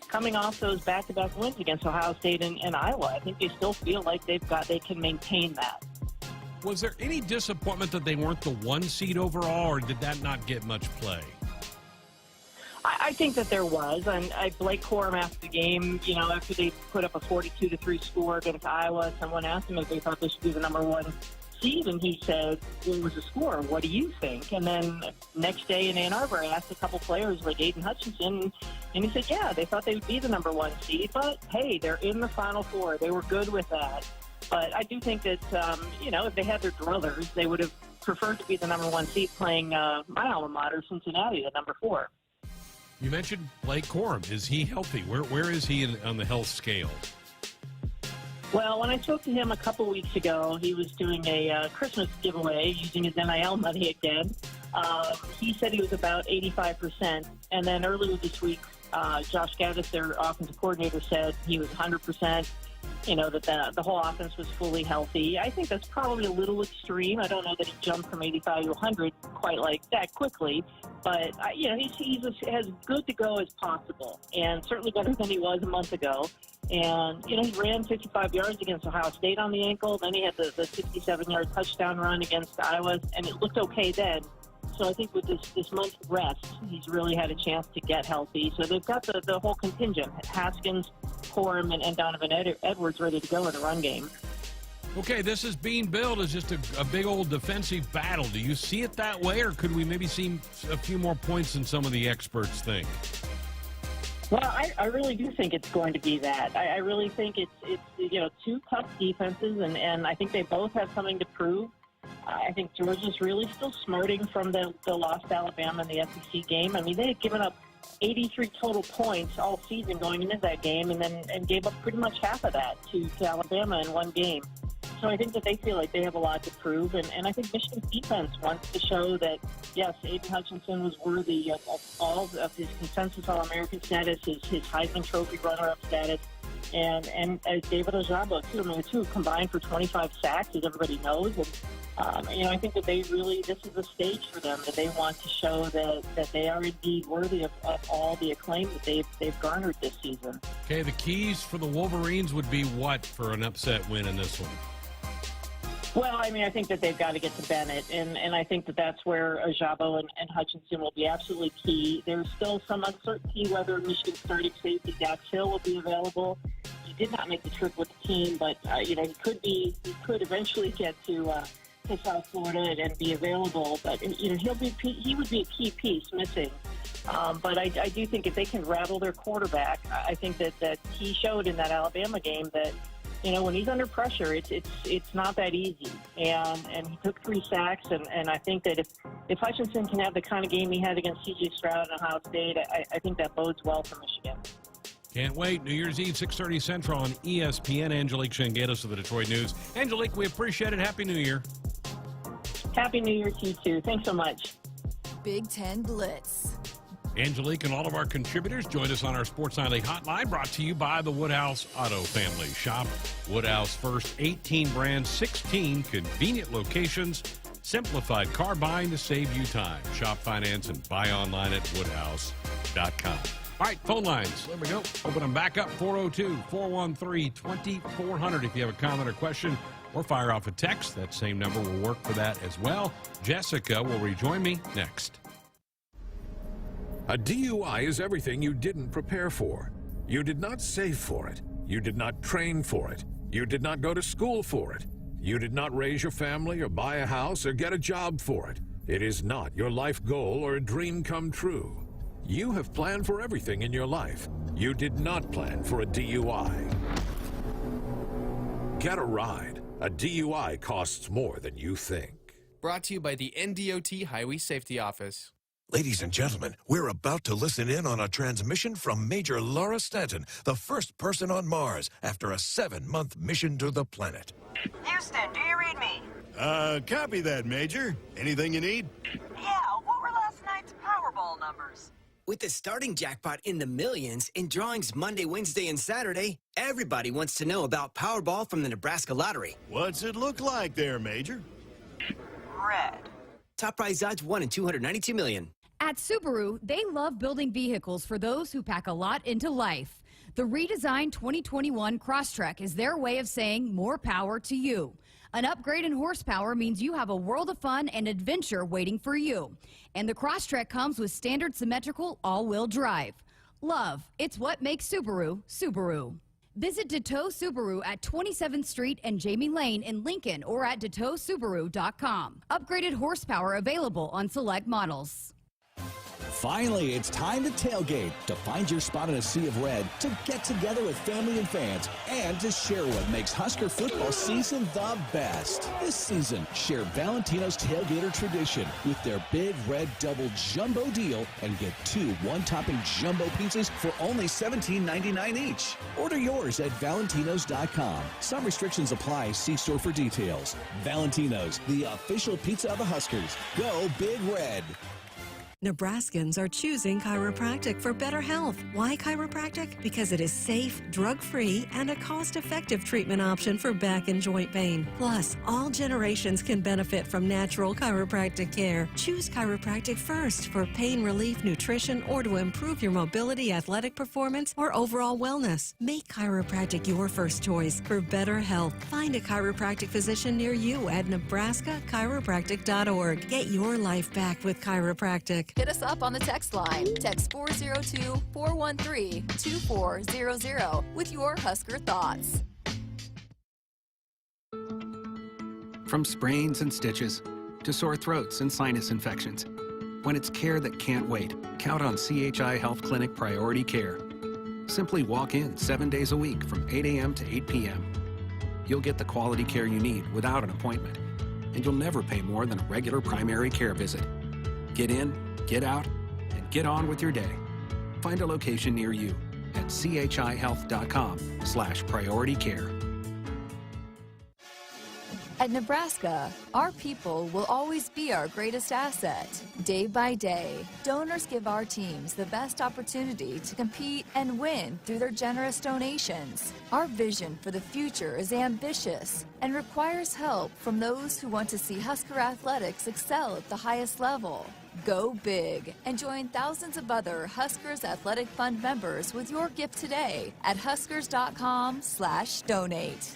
coming off those back-to-back wins against Ohio State and Iowa. I think they still feel like they can maintain that. Was there any disappointment that they weren't the 1 seed overall, or did that not get much play? I think that there was. And Blake Corum after the game, after they put up a 42-3 score against Iowa, someone asked him if they thought they should be the number 1 seed, and he said, what was the score? What do you think? And then next day in Ann Arbor, I asked a couple players like Aiden Hutchinson, and he said, yeah, they thought they would be the number 1 seed, but hey, they're in the Final Four. They were good with that. But I do think that, if they had their druthers, they would have preferred to be the number 1 seed playing my alma mater, Cincinnati, at number 4. You mentioned Blake Corum. Is he healthy? Where is he on the health scale? Well, when I spoke to him a couple weeks ago, he was doing a Christmas giveaway using his NIL money again. He said he was about 85%. And then earlier this week, Josh Gaddis, their offensive coordinator, said he was 100%. that the whole offense was fully healthy. I think that's probably a little extreme. I don't know that he jumped from 85 to 100 quite like that quickly, but he's as good to go as possible, and certainly better than he was a month ago. And he ran 55 yards against Ohio State on the ankle. Then he had the 67-yard touchdown run against Iowa, and it looked okay then. So I think with this month of rest, he's really had a chance to get healthy. So they've got the whole contingent: Haskins, Corum, and Donovan Edwards ready to go in the run game. Okay, this is being billed as just a big old defensive battle. Do you see it that way, or could we maybe see a few more points than some of the experts think? Well, I really do think it's going to be that. I really think it's two tough defenses, and I think they both have something to prove. I think Georgia's really still smarting from the loss to Alabama in the SEC game. I mean, they had given up 83 total points all season going into that game, and gave up pretty much half of that to Alabama in one game. So I think that they feel like they have a lot to prove, and I think Michigan's defense wants to show that, yes, Aiden Hutchinson was worthy of all of his consensus All-American status, his Heisman Trophy runner-up status, and David Ojabo, too. I mean, the two combined for 25 sacks, as everybody knows. And, I think that this is a stage for them, that they want to show that they are indeed worthy of all the acclaim that they've garnered this season. Okay, the keys for the Wolverines would be what for an upset win in this one? Well, I mean, I think that they've got to get to Bennett, and I think that that's where Ojabo and Hutchinson will be absolutely key. There's still some uncertainty whether Michigan starting safety Dax Hill will be available. He did not make the trip with the team, but he could eventually get to South Florida and be available. But he would be a key piece missing. But I do think if they can rattle their quarterback, I think that he showed in that Alabama game that, when he's under pressure, it's not that easy. And he took 3 sacks, and I think that if Hutchinson can have the kind of game he had against C.J. Stroud and Ohio State, I think that bodes well for Michigan. Can't wait. New Year's Eve, 6:30 Central on ESPN. Angelique Shangatos of the Detroit News. Angelique, we appreciate it. Happy New Year. Happy New Year to you, too. Thanks so much. Big Ten Blitz. Angelique and all of our contributors join us on our Sports Nightly Hotline, brought to you by the Woodhouse Auto Family. Shop Woodhouse first, 18 brands, 16 convenient locations, simplified car buying to save you time. Shop, finance, and buy online at woodhouse.com. All right, phone lines. There we go. Open them back up, 402-413-2400 if you have a comment or question, or fire off a text. That same number will work for that as well. Jessica will rejoin me next. A DUI is everything you didn't prepare for. You did not save for it. You did not train for it. You did not go to school for it. You did not raise your family or buy a house or get a job for it. It is not your life goal or a dream come true. You have planned for everything in your life. You did not plan for a DUI. Get a ride. A DUI costs more than you think. Brought to you by the NDOT Highway Safety Office. Ladies and gentlemen, we're about to listen in on a transmission from Major Laura Stanton, the first person on Mars after a 7-month mission to the planet. Houston, do you read me? Copy that, Major. Anything you need? Yeah, what were last night's Powerball numbers? With the starting jackpot in the millions in drawings Monday, Wednesday, and Saturday, everybody wants to know about Powerball from the Nebraska Lottery. What's it look like there, Major? Red. Top prize odds 1 in 292 million. At Subaru, they love building vehicles for those who pack a lot into life. The redesigned 2021 Crosstrek is their way of saying more power to you. An upgrade in horsepower means you have a world of fun and adventure waiting for you. And the Crosstrek comes with standard symmetrical all-wheel drive. Love, it's what makes Subaru, Subaru. Visit DeToe Subaru at 27th Street and Jamie Lane in Lincoln or at DeToeSubaru.com. Upgraded horsepower available on select models. Finally, it's time to tailgate, to find your spot in a sea of red, to get together with family and fans, and to share what makes Husker football season the best. This season, share Valentino's Tailgater tradition with their Big Red Double Jumbo deal and get 2 one-topping jumbo pizzas for only $17.99 each. Order yours at Valentinos.com. Some restrictions apply. See store for details. Valentino's, the official pizza of the Huskers. Go Big Red. Nebraskans are choosing chiropractic for better health. Why chiropractic? Because it is safe, drug-free, and a cost-effective treatment option for back and joint pain. Plus, all generations can benefit from natural chiropractic care. Choose chiropractic first for pain relief, nutrition, or to improve your mobility, athletic performance, or overall wellness. Make chiropractic your first choice for better health. Find a chiropractic physician near you at nebraska-chiropractic.org. Get your life back with chiropractic. Hit us up on the text line. Text 402-413-2400 with your Husker thoughts. From sprains and stitches to sore throats and sinus infections. When it's care that can't wait, count on CHI Health Clinic Priority Care. Simply walk in 7 days a week from 8 a.m. to 8 p.m. You'll get the quality care you need without an appointment, and you'll never pay more than a regular primary care visit. Get in, get out, and get on with your day. Find a location near you at chihealth.com/priority care. At Nebraska, our people will always be our greatest asset. Day by day, donors give our teams the best opportunity to compete and win through their generous donations. Our vision for the future is ambitious and requires help from those who want to see Husker athletics excel at the highest level. Go big and join thousands of other Huskers Athletic Fund members with your gift today at huskers.com/donate.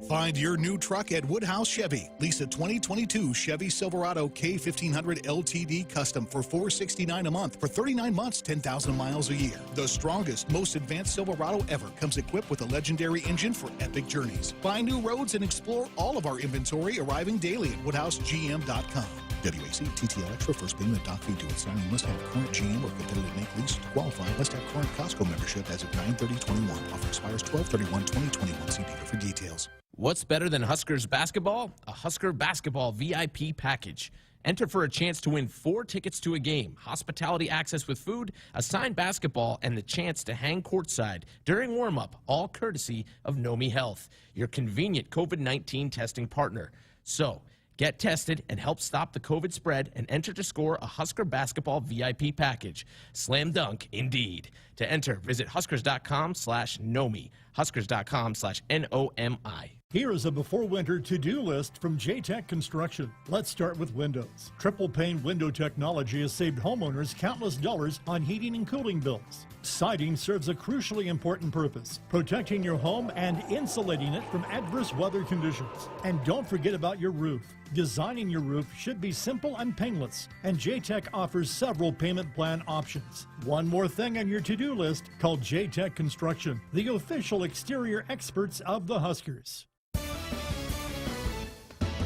Find your new truck at Woodhouse Chevy. Lease a 2022 Chevy Silverado K1500 LTD Custom for $469 a month for 39 months, 10,000 miles a year. The strongest, most advanced Silverado ever comes equipped with a legendary engine for epic journeys. Find new roads and explore all of our inventory arriving daily at woodhousegm.com. WAC TTL Extra first payment doc fee to assign. Must have current GM or competitive make lease to qualify. Must have current Costco membership as of 9/30/21. Offer expires 12/31/2021. See dealer for details. What's better than Huskers basketball? A Husker basketball VIP package. Enter for a chance to win 4 tickets to a game, hospitality access with food, a signed basketball, and the chance to hang courtside during warm-up, all courtesy of Nomi Health, your convenient COVID-19 testing partner. So, get tested and help stop the COVID spread and enter to score a Husker basketball VIP package. Slam dunk, indeed. To enter, visit huskers.com/Nomi, huskers.com/NOMI. Here is a before winter to-do list from J-Tech Construction. Let's start with windows. Triple pane window technology has saved homeowners countless dollars on heating and cooling bills. Siding serves a crucially important purpose, protecting your home and insulating it from adverse weather conditions. And don't forget about your roof. Designing your roof should be simple and painless, and J-Tech offers several payment plan options. One more thing on your to-do list, call J-Tech Construction, the official exterior experts of the Huskers.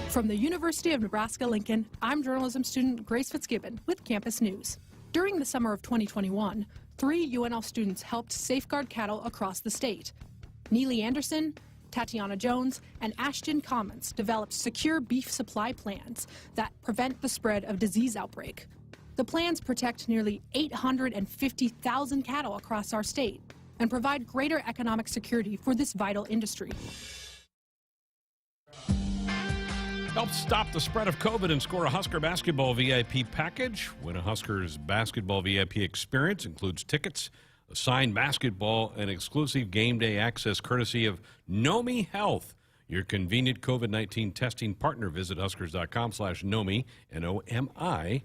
From the University of Nebraska-Lincoln, I'm journalism student Grace Fitzgibbon with Campus News. During the summer of 2021, 3 UNL students helped safeguard cattle across the state. Neely Anderson, Tatiana Jones, and Ashton Commons developed secure beef supply plans that prevent the spread of disease outbreak. The plans protect nearly 850,000 cattle across our state and provide greater economic security for this vital industry. Help stop the spread of COVID and score a Husker basketball VIP package. Win a Huskers basketball VIP experience. Includes tickets, a signed basketball, and exclusive game day access courtesy of Nomi Health, your convenient COVID-19 testing partner. Visit huskers.com/Nomi, N-O-M-I,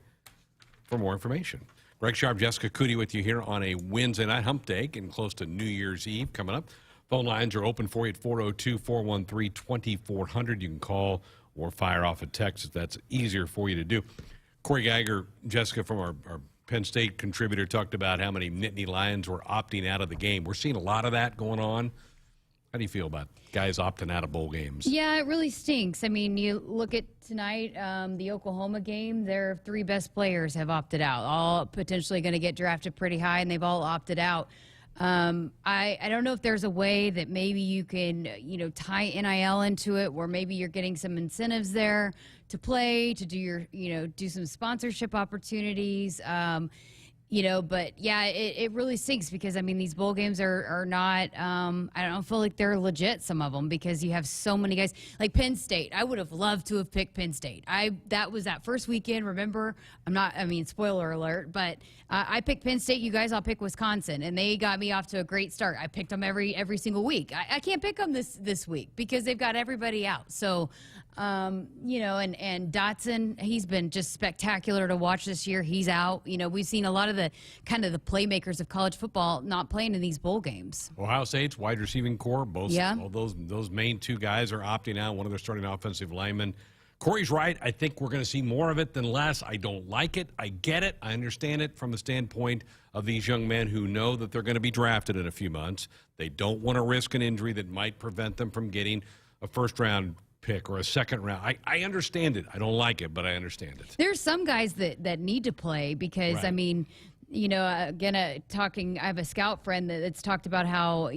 for more information. Greg Sharpe, Jessica Coody with you here on a Wednesday night hump day, getting close to New Year's Eve coming up. Phone lines are open for you at 402-413-2400. You can call or fire off a text if that's easier for you to do. Corey Geiger, Jessica, from our Penn State contributor, talked about how many Nittany Lions were opting out of the game. We're seeing a lot of that going on. How do you feel about guys opting out of bowl games? Yeah, it really stinks. I mean, you look at tonight, the Oklahoma game, their 3 best players have opted out, all potentially going to get drafted pretty high, and they've all opted out. I don't know if there's a way that maybe you can, tie NIL into it, where maybe you're getting some incentives there to play, to do your, do some sponsorship opportunities. But yeah, it really stinks because, I mean, these bowl games are not, I don't feel like they're legit, some of them, because you have so many guys. Like Penn State, I would have loved to have picked Penn State. That was that first weekend, remember? Spoiler alert, but I picked Penn State. You guys all picked Wisconsin, and they got me off to a great start. I picked them every single week. I can't pick them this week because they've got everybody out. So, and Dotson, he's been just spectacular to watch this year. He's out. We've seen a lot of the playmakers of college football not playing in these bowl games. Ohio State's wide receiving core, all those main two guys are opting out. One of their starting offensive linemen. Corey's right. I think we're going to see more of it than less. I don't like it. I get it. I understand it from the standpoint of these young men who know that they're going to be drafted in a few months. They don't want to risk an injury that might prevent them from getting a first-round pick or a second round. I understand it. I don't like it, but I understand it. There's some guys that need to play because, right. I mean, again, I have a scout friend that's talked about how,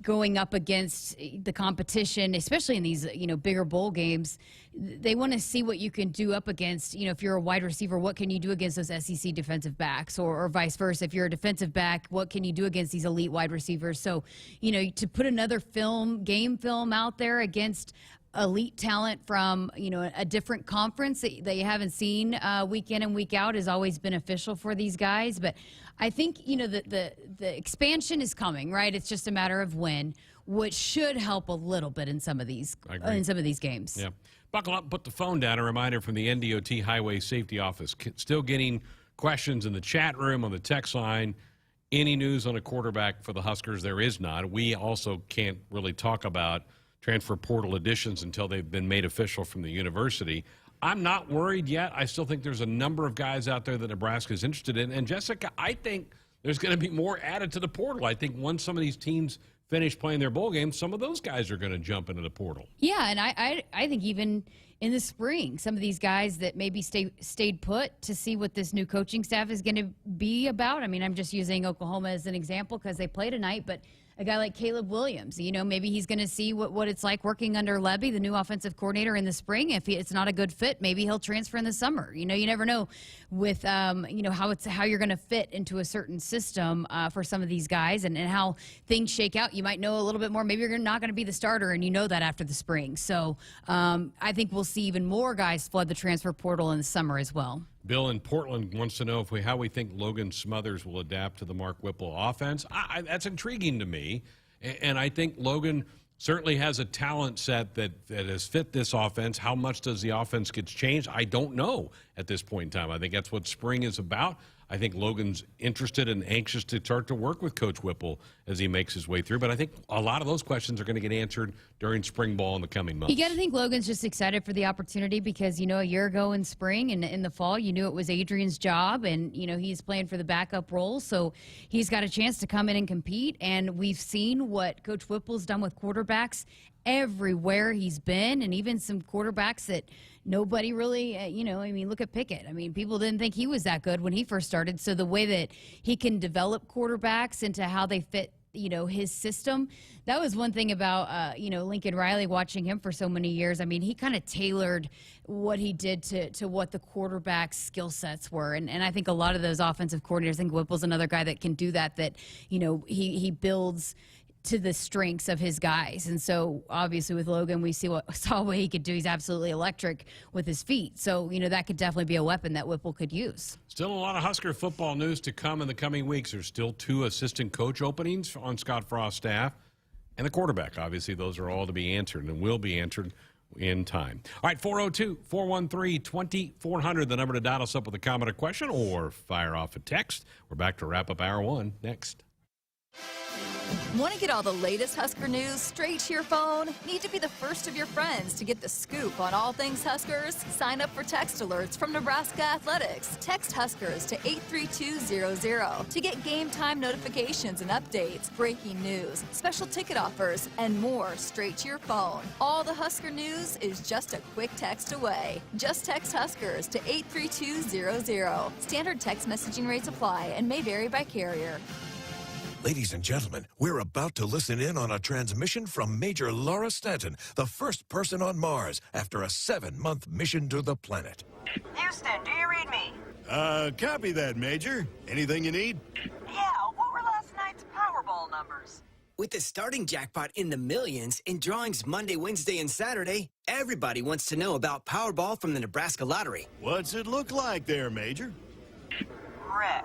going up against the competition, especially in these, bigger bowl games, they want to see what you can do up against, if you're a wide receiver, what can you do against those SEC defensive backs or vice versa? If you're a defensive back, what can you do against these elite wide receivers? So, to put another game film out there against elite talent from, a different conference that you haven't seen week in and week out is always beneficial for these guys. But I think, the expansion is coming, right? It's just a matter of when, which should help a little bit in some of these games. Yeah. Buckle up, put the phone down. A reminder from the NDOT Highway Safety Office. Still getting questions in the chat room, on the text line. Any news on a quarterback for the Huskers? There is not. We also can't really talk about transfer portal additions until they've been made official from the university. I'm not worried yet. I still think there's a number of guys out there that Nebraska is interested in. And, Jessica, I think there's going to be more added to the portal. I think once some of these teams finish playing their bowl games, some of those guys are going to jump into the portal. Yeah, and I think even in the spring, some of these guys that maybe stayed put to see what this new coaching staff is going to be about. I mean, I'm just using Oklahoma as an example because they play tonight, but a guy like Caleb Williams, maybe he's going to see what it's like working under Levy, the new offensive coordinator, in the spring. If it's not a good fit, maybe he'll transfer in the summer. You never know with, how you're going to fit into a certain system for some of these guys and how things shake out. You might know a little bit more. Maybe you're not going to be the starter, and you know that after the spring. So I think we'll see even more guys flood the transfer portal in the summer as well. Bill in Portland wants to know how we think Logan Smothers will adapt to the Mark Whipple offense. That's intriguing to me, and I think Logan certainly has a talent set that has fit this offense. How much does the offense get changed? I don't know at this point in time. I think that's what spring is about. I think Logan's interested and anxious to start to work with Coach Whipple as he makes his way through. But I think a lot of those questions are going to get answered during spring ball in the coming months. You got to think Logan's just excited for the opportunity because, a year ago in spring and in the fall, you knew it was Adrian's job and, he's playing for the backup role. So he's got a chance to come in and compete. And we've seen what Coach Whipple's done with quarterbacks everywhere he's been, and even some quarterbacks that nobody really, look at Pickett. I mean, people didn't think he was that good when he first started. So the way that he can develop quarterbacks into how they fit, his system, that was one thing about, Lincoln Riley, watching him for so many years. I mean, he kind of tailored what he did to what the quarterback's skill sets were. And I think a lot of those offensive coordinators, I think Whipple's another guy that can do that, he builds to the strengths of his guys. And so obviously with Logan, we saw what he could do. He's absolutely electric with his feet. So, that could definitely be a weapon that Whipple could use. Still a lot of Husker football news to come in the coming weeks. There's still 2 assistant coach openings on Scott Frost's staff and the quarterback. Obviously, those are all to be answered and will be answered in time. All right, 402-413-2400, the number to dial us up with a comment or question or fire off a text. We're back to wrap up Hour 1 next. Want to get all the latest Husker news straight to your phone? Need to be the first of your friends to get the scoop on all things Huskers? Sign up for text alerts from Nebraska Athletics. Text Huskers to 83200 to get game time notifications and updates, breaking news, special ticket offers, and more straight to your phone. All the Husker news is just a quick text away. Just text Huskers to 83200. Standard text messaging rates apply and may vary by carrier. Ladies and gentlemen, we're about to listen in on a transmission from Major Laura Stanton, the first person on Mars after a 7-month mission to the planet. Houston, do you read me? Copy that, Major. Anything you need? Yeah, what were last night's Powerball numbers? With the starting jackpot in the millions and drawings Monday, Wednesday, and Saturday, everybody wants to know about Powerball from the Nebraska Lottery. What's it look like there, Major? Red.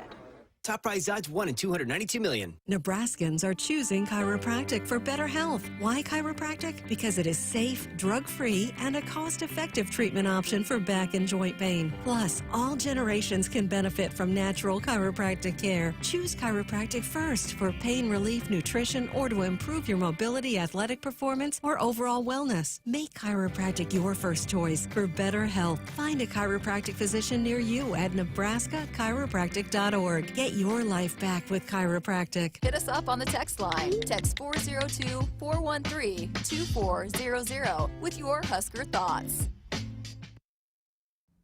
Top prize odds 1 in 292 million. Nebraskans are choosing chiropractic for better health. Why chiropractic? Because it is safe, drug-free, and a cost-effective treatment option for back and joint pain. Plus, all generations can benefit from natural chiropractic care. Choose chiropractic first for pain relief, nutrition, or to improve your mobility, athletic performance, or overall wellness. Make chiropractic your first choice for better health. Find a chiropractic physician near you at nebraska-chiropractic.org. Get your life back with chiropractic. Hit us up on the text line. Text 402-413-2400 with your Husker thoughts.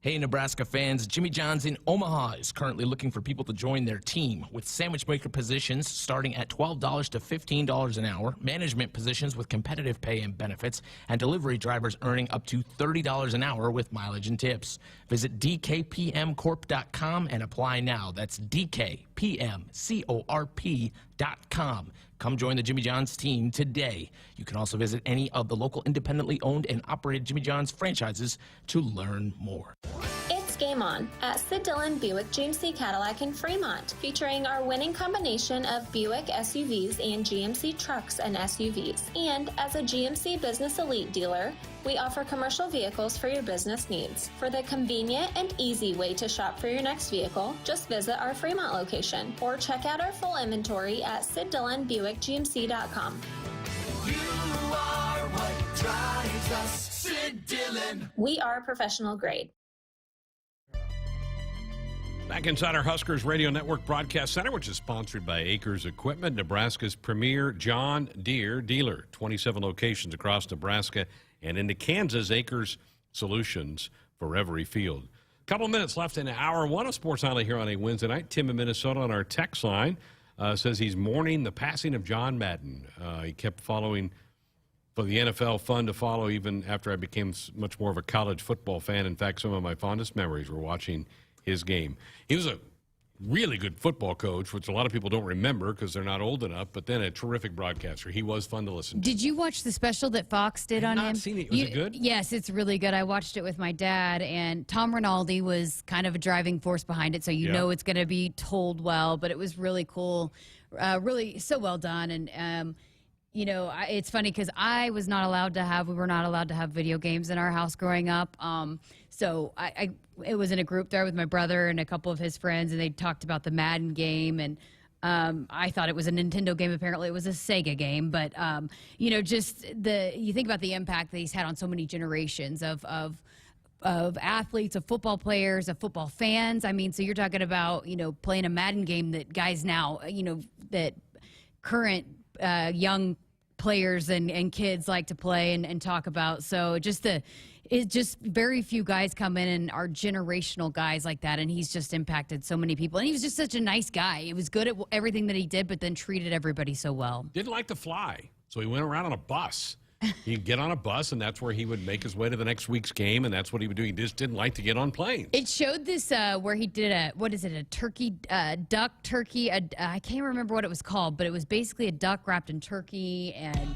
Hey, Nebraska fans, Jimmy John's in Omaha is currently looking for people to join their team with sandwich maker positions starting at $12 to $15 an hour, management positions with competitive pay and benefits, and delivery drivers earning up to $30 an hour with mileage and tips. Visit dkpmcorp.com and apply now. That's dkpmcorp.com. Come join the Jimmy John's team today. You can also visit any of the local independently owned and operated Jimmy John's franchises to learn more. It's game on at Sid Dillon Buick GMC Cadillac in Fremont, featuring our winning combination of Buick SUVs and GMC trucks and SUVs. And as a GMC Business Elite dealer, we offer commercial vehicles for your business needs. For the convenient and easy way to shop for your next vehicle, just visit our Fremont location or check out our full inventory at SidDillonBuickGMC.com. You are what drives us, Sid Dillon. We are professional grade. Back inside our Huskers Radio Network Broadcast Center, which is sponsored by Acres Equipment, Nebraska's premier John Deere dealer. 27 locations across Nebraska and into Kansas. Acres Solutions for every field. A couple of minutes left in hour one of Sports Nightly here on a Wednesday night. Tim in Minnesota on our text line says he's mourning the passing of John Madden. He kept following for the NFL, fun to follow even after I became much more of a college football fan. In fact, some of my fondest memories were watching his game. He was a really good football coach, which a lot of people don't remember because they're not old enough, but then a terrific broadcaster. He was fun to listen to. Did you watch the special that Fox did on him? I've not seen it. Was it good? Yes, it's really good. I watched it with my dad, and Tom Rinaldi was kind of a driving force behind it, so you know it's going to be told well, but it was really cool, really so well done. And you know, it's funny because we were not allowed to have video games in our house growing up. So it was in a group there with my brother and a couple of his friends, and they talked about the Madden game, and I thought it was a Nintendo game. Apparently it was a Sega game, but you know, just you think about the impact that he's had on so many generations of athletes, of football players, of football fans. I mean, so you're talking about, you know, playing a Madden game that guys now, you know, that current young players and kids like to play and talk about. So it's just very few guys come in and are generational guys like that, and he's just impacted so many people. And he was just such a nice guy. He was good at everything that he did, but then treated everybody so well. Didn't like to fly, so he went around on a bus. He'd get on a bus, and that's where he would make his way to the next week's game, and that's what he would do. He just didn't like to get on planes. It showed this where he did a duck turkey. I can't remember what it was called, but it was basically a duck wrapped in turkey, and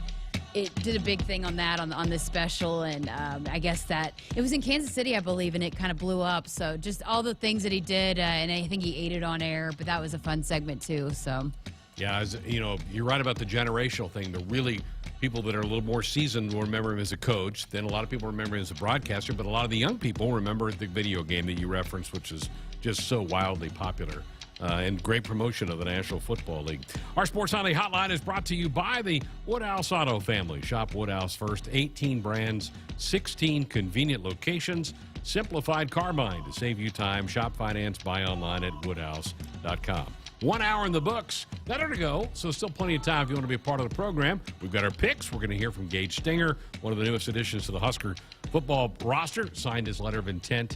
it did a big thing on that on this special. And I guess that it was in Kansas City, I believe, and it kind of blew up. So just all the things that he did, and I think he ate it on air, but that was a fun segment too. So. Yeah, you know, you're right about the generational thing. The really people that are a little more seasoned will remember him as a coach. Then a lot of people remember him as a broadcaster, but a lot of the young people remember the video game that you referenced, which is just so wildly popular and great promotion of the National Football League. Our Sports Nightly Hotline is brought to you by the Woodhouse Auto family. Shop Woodhouse first. 18 brands, 16 convenient locations. Simplified car buying to save you time. Shop, finance, buy online at woodhouse.com. 1 hour in the books. Better to go, so still plenty of time if you want to be a part of the program. We've got our picks. We're going to hear from Gage Stenger, one of the newest additions to the Husker football roster. Signed his letter of intent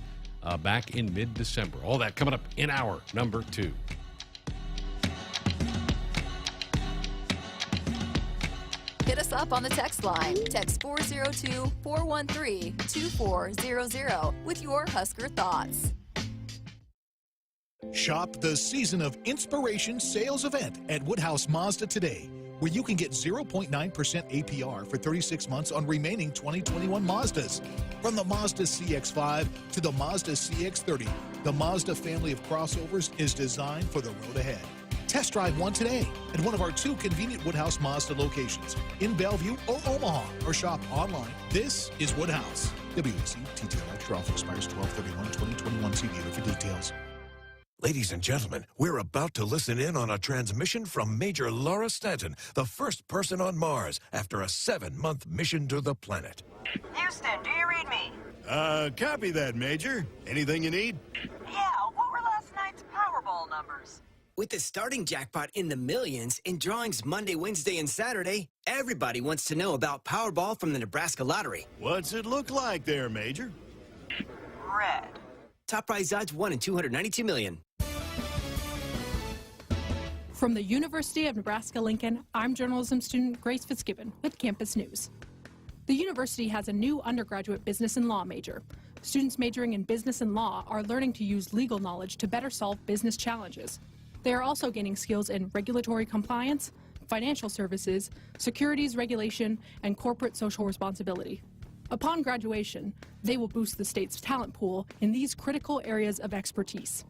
back in mid-December. All that coming up in hour number 2. Hit us up on the text line. Text 402-413-2400 with your Husker thoughts. Shop the Season of Inspiration sales event at Woodhouse Mazda today, where you can get 0.9% APR for 36 months on remaining 2021 Mazdas. From the Mazda CX-5 to the Mazda CX-30, the Mazda family of crossovers is designed for the road ahead. Test drive one today at one of our 2 convenient Woodhouse Mazda locations in Bellevue or Omaha, or shop online. This is Woodhouse. WEC TTL extra offer expires 12/31/2021. See dealer for details. Ladies and gentlemen, we're about to listen in on a transmission from Major Laura Stanton, the first person on Mars after a 7-month mission to the planet. Houston, do you read me? Copy that, Major. Anything you need? Yeah, what were last night's Powerball numbers? With the starting jackpot in the millions and drawings Monday, Wednesday, and Saturday, everybody wants to know about Powerball from the Nebraska Lottery. What's it look like there, Major? Red. Top prize odds 1 in 292 million. From the University of Nebraska-Lincoln, I'm journalism student Grace Fitzgibbon with Campus News. The university has a new undergraduate business and law major. Students majoring in business and law are learning to use legal knowledge to better solve business challenges. They are also gaining skills in regulatory compliance, financial services, securities regulation, and corporate social responsibility. Upon graduation, they will boost the state's talent pool in these critical areas of expertise.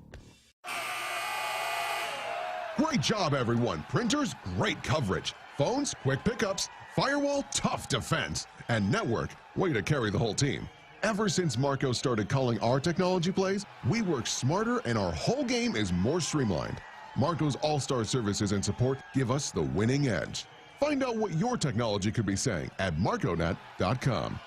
Great job, everyone. Printers, great coverage. Phones, quick pickups. Firewall, tough defense. And network, way to carry the whole team. Ever since Marco started calling our technology plays, we work smarter and our whole game is more streamlined. Marco's all-star services and support give us the winning edge. Find out what your technology could be saying at marconet.com.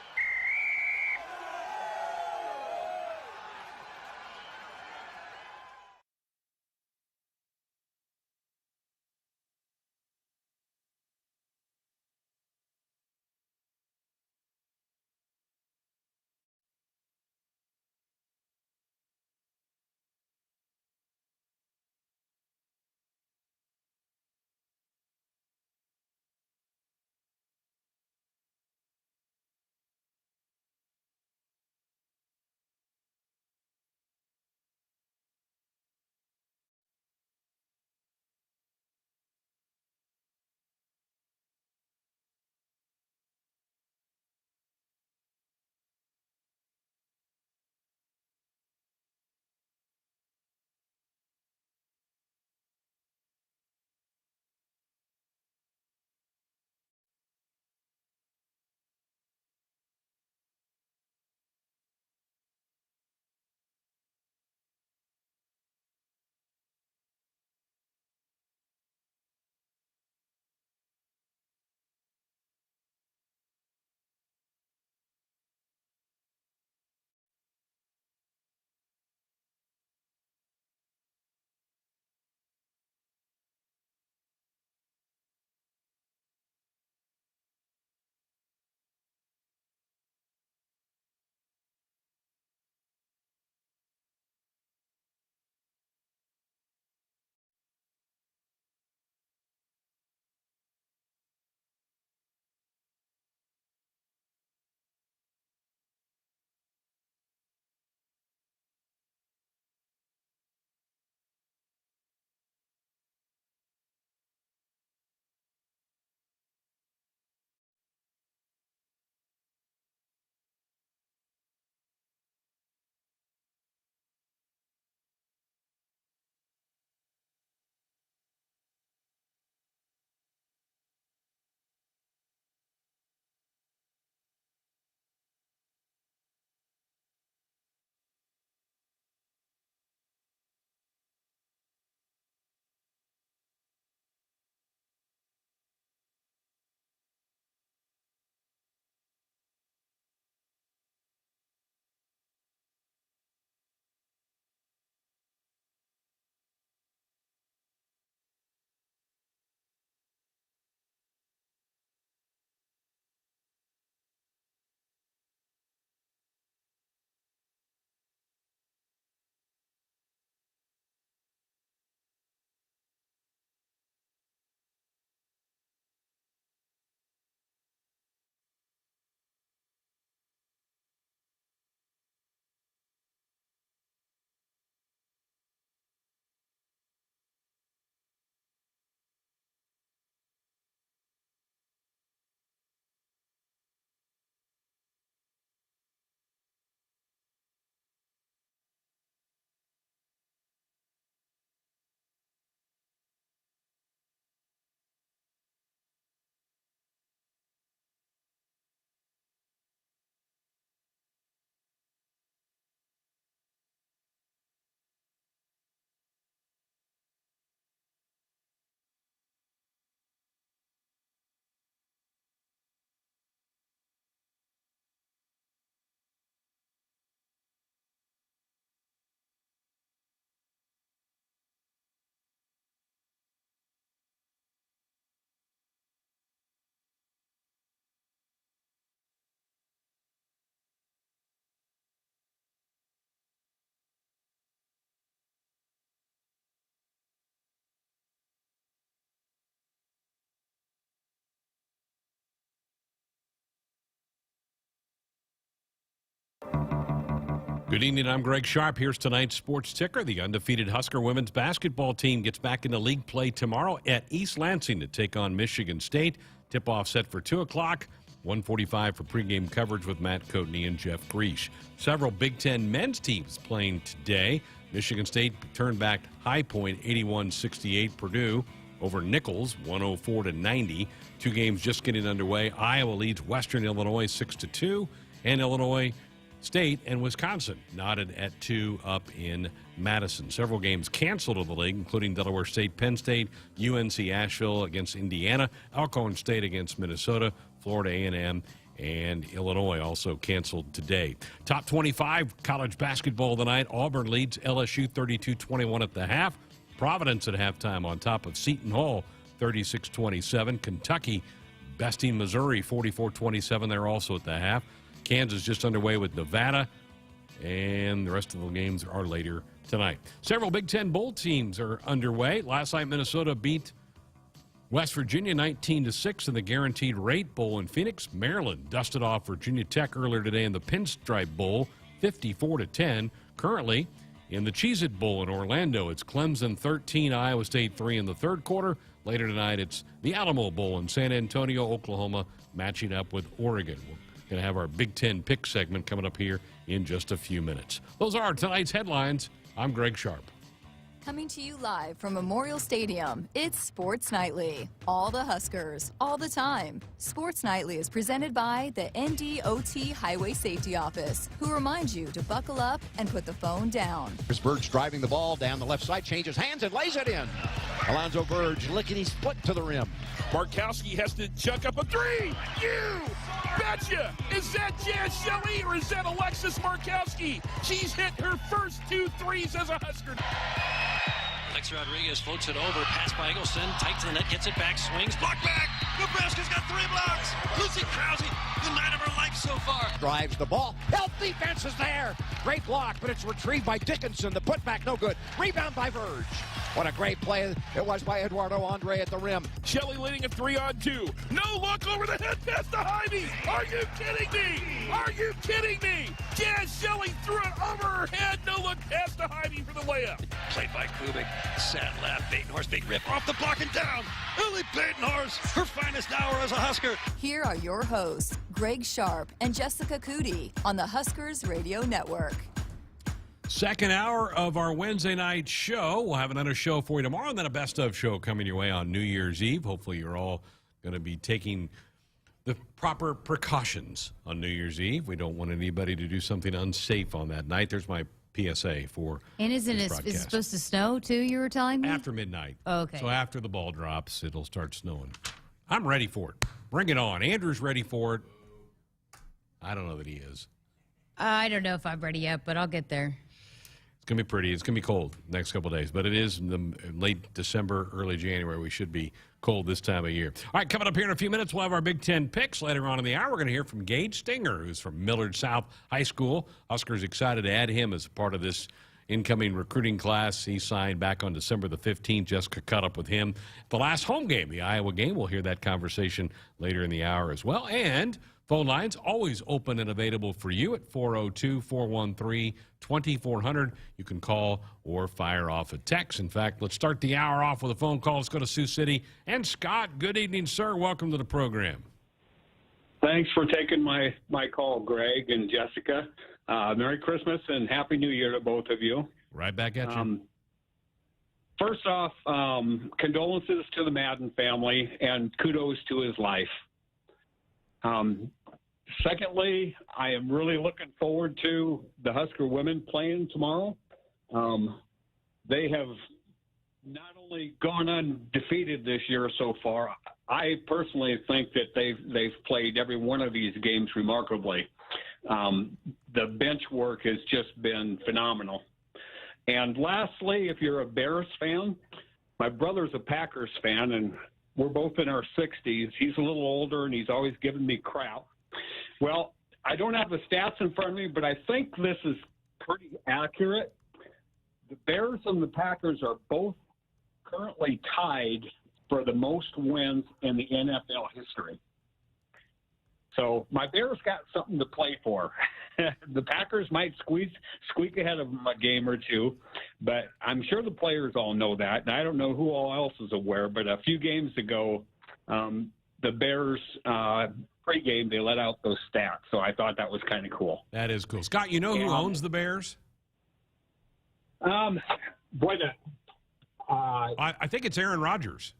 Good evening, I'm Greg Sharpe. Here's tonight's sports ticker. The undefeated Husker women's basketball team gets back into league play tomorrow at East Lansing to take on Michigan State. Tip-off set for 2 o'clock, 1:45 for pregame coverage with Matt Coatney and Jeff Griesch. Several Big Ten men's teams playing today. Michigan State turned back High Point 81-68. Purdue over Nichols 104-90. 2 games just getting underway. Iowa leads Western Illinois 6-2, and Illinois State and Wisconsin knotted at 2 up in Madison. Several games canceled of the league, including Delaware State, Penn State, UNC Asheville against Indiana, Alcorn State against Minnesota, Florida A&M, and Illinois also canceled today. Top 25 college basketball tonight. Auburn leads LSU 32-21 at the half. Providence at halftime on top of Seton Hall 36-27. Kentucky besting Missouri 44-27. They're also at the half. Kansas just underway with Nevada, and the rest of the games are later tonight. Several Big Ten bowl teams are underway. Last night, Minnesota beat West Virginia 19-6 in the Guaranteed Rate Bowl in Phoenix. Maryland dusted off Virginia Tech earlier today in the Pinstripe Bowl, 54-10. Currently, in the Cheez-It Bowl in Orlando, it's Clemson 13, Iowa State 3 in the third quarter. Later tonight, it's the Alamo Bowl in San Antonio, Oklahoma, matching up with Oregon. We're going to have our Big Ten pick segment coming up here in just a few minutes. Those are tonight's headlines. I'm Greg Sharpe. Coming to you live from Memorial Stadium, it's Sports Nightly. All the Huskers, all the time. Sports Nightly is presented by the NDOT Highway Safety Office, who reminds you to buckle up and put the phone down. Here's Burge driving the ball down the left side, changes hands and lays it in. Alonzo Burge lickety-split to the rim. Markowski has to chuck up a three. You betcha! Is that Jazz Shelley or is that Alexis Markowski? She's hit her first 2 threes as a Husker. Alex Rodriguez floats it over, pass by Eggleston, tight to the net, gets it back, swings, block back. Nebraska's got 3 blocks. Lucy Krause, the night of her life so far. Drives the ball. Help defense is there. Great block, but it's retrieved by Dickinson. The putback no good. Rebound by Verge. What a great play it was by Eduardo Andre at the rim. Shelley leading a 3-on-2. No look over the head pass to Heidi. Are you kidding me? Are you kidding me? Jazz Shelley threw it over her head. No look pass to Heidi for the layup. Played by Kubik, sad left, Batenhorst, big rip off the block and down. Lily Batenhorst, her finest hour as a Husker. Here are your hosts, Greg Sharpe and Jessica Coody on the Huskers Radio Network. Second hour of our Wednesday night show. We'll have another show for you tomorrow, and then a best-of show coming your way on New Year's Eve. Hopefully you're all going to be taking the proper precautions on New Year's Eve. We don't want anybody to do something unsafe on that night. There's my PSA for And isn't this it, is it broadcast. supposed to snow, too, you were telling me? After midnight. Oh, okay. So after the ball drops, it'll start snowing. I'm ready for it. Bring it on. Andrew's ready for it. I don't know that he is. I don't know if I'm ready yet, but I'll get there. It's going to be pretty. It's going to be cold next couple of days, but it is in the late December, early January. We should be cold this time of year. All right, coming up here in a few minutes, we'll have our Big Ten picks. Later on in the hour, we're going to hear from Gage Stenger, who's from Millard South High School. Huskers excited to add him as part of this incoming recruiting class. He signed back on December the 15th. Jessica caught up with him. The last home game, the Iowa game. We'll hear that conversation later in the hour as well. And phone lines always open and available for you at 402-413-2400. You can call or fire off a text. In fact, let's start the hour off with a phone call. Let's go to Sioux City. And Scott, good evening, sir. Welcome to the program. Thanks for taking my call, Greg and Jessica. Merry Christmas and Happy New Year to both of you. Right back at you. First off, condolences to the Madden family and kudos to his life. Secondly, I am really looking forward to the Husker women playing tomorrow. They have not only gone undefeated this year so far, I personally think that they've played every one of these games remarkably. The bench work has just been phenomenal. And lastly, if you're a Bears fan, my brother's a Packers fan, and we're both in our 60s. He's a little older, and he's always giving me crap. Well, I don't have the stats in front of me, but I think this is pretty accurate. The Bears and the Packers are both currently tied for the most wins in the NFL history. So my Bears got something to play for. the Packers might squeak ahead of them a game or two, but I'm sure the players all know that. And I don't know who all else is aware, but a few games ago, the Bears pregame, they let out those stats. So I thought that was kind of cool. That is cool. Scott, you know who owns the Bears? Boy, I think it's Aaron Rodgers.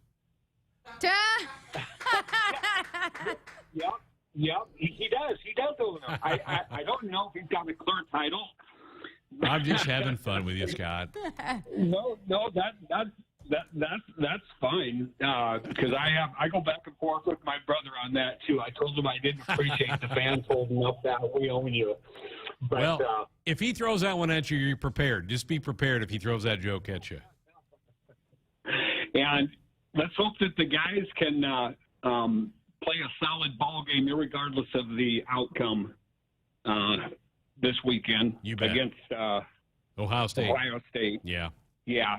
Yep, he does. He does own them. I don't know if he's got a clear title. I'm just having fun with you, Scott. No, that's fine. Because I go back and forth with my brother on that too. I told him I didn't appreciate the fans holding up that we own you. But, well, if he throws that one at you, you're prepared. Just be prepared if he throws that joke at you. And let's hope that the guys can play a solid ball game, regardless of the outcome this weekend against Ohio State. Yeah,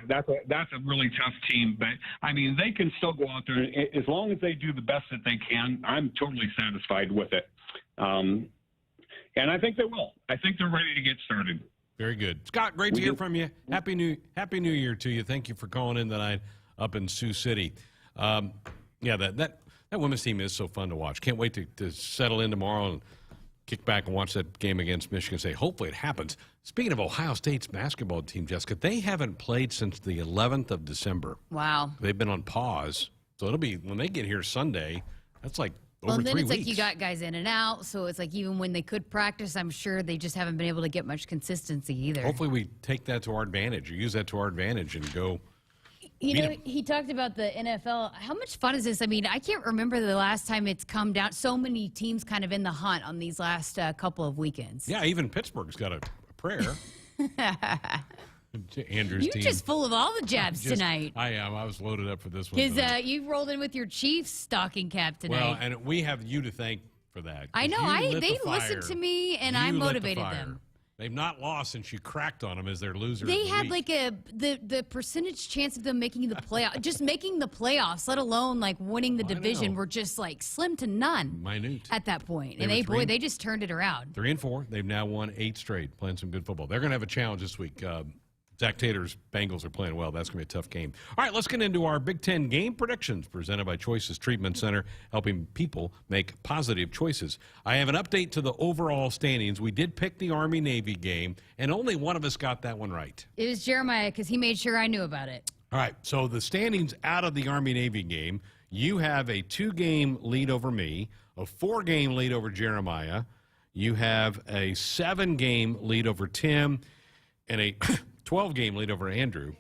that's a really tough team. But, I mean, they can still go out there. As long as they do the best that they can, I'm totally satisfied with it. And I think they will. I think they're ready to get started. Very good. Scott, great to hear from you. Happy New Year to you. Thank you for calling in tonight up in Sioux City. That women's team is so fun to watch. Can't wait to settle in tomorrow and kick back and watch that game against Michigan State. Hopefully it happens. Speaking of Ohio State's basketball team, Jessica, they haven't played since the 11th of December. Wow. They've been on pause. So it'll be, when they get here Sunday, that's like over 3 weeks. And then it's like you got guys in and out, so it's like even when they could practice, I'm sure they just haven't been able to get much consistency either. Hopefully we take that to our advantage or use that to our advantage and go. You know, he talked about the NFL. How much fun is this? I mean, I can't remember the last time it's come down. So many teams kind of in the hunt on these last couple of weekends. Yeah, even Pittsburgh's got a prayer. Andrew's You're team. just full of all the jabs tonight. I am. I was loaded up for this one. Because you rolled in with your Chiefs stocking cap tonight. Well, and we have you to thank for that. I know. They listened to me, and I motivated them. They've not lost since you cracked on them as their loser. They had like the percentage chance of them making the playoff, just making the playoffs, let alone like winning the division, were just like slim to none. Minute at that point. They And they just turned it around. 3-4. They've now won 8 straight, playing some good football. They're going to have a challenge this week. Zach Tater's Bengals are playing well. That's going to be a tough game. All right, let's get into our Big Ten game predictions presented by Choices Treatment Center, helping people make positive choices. I have an update to the overall standings. We did pick the Army-Navy game, and only one of us got that one right. It was Jeremiah because he made sure I knew about it. All right, so the standings out of the Army-Navy game, you have a 2-game lead over me, a 4-game lead over Jeremiah. You have a 7-game lead over Tim, and a 12-game lead over Andrew.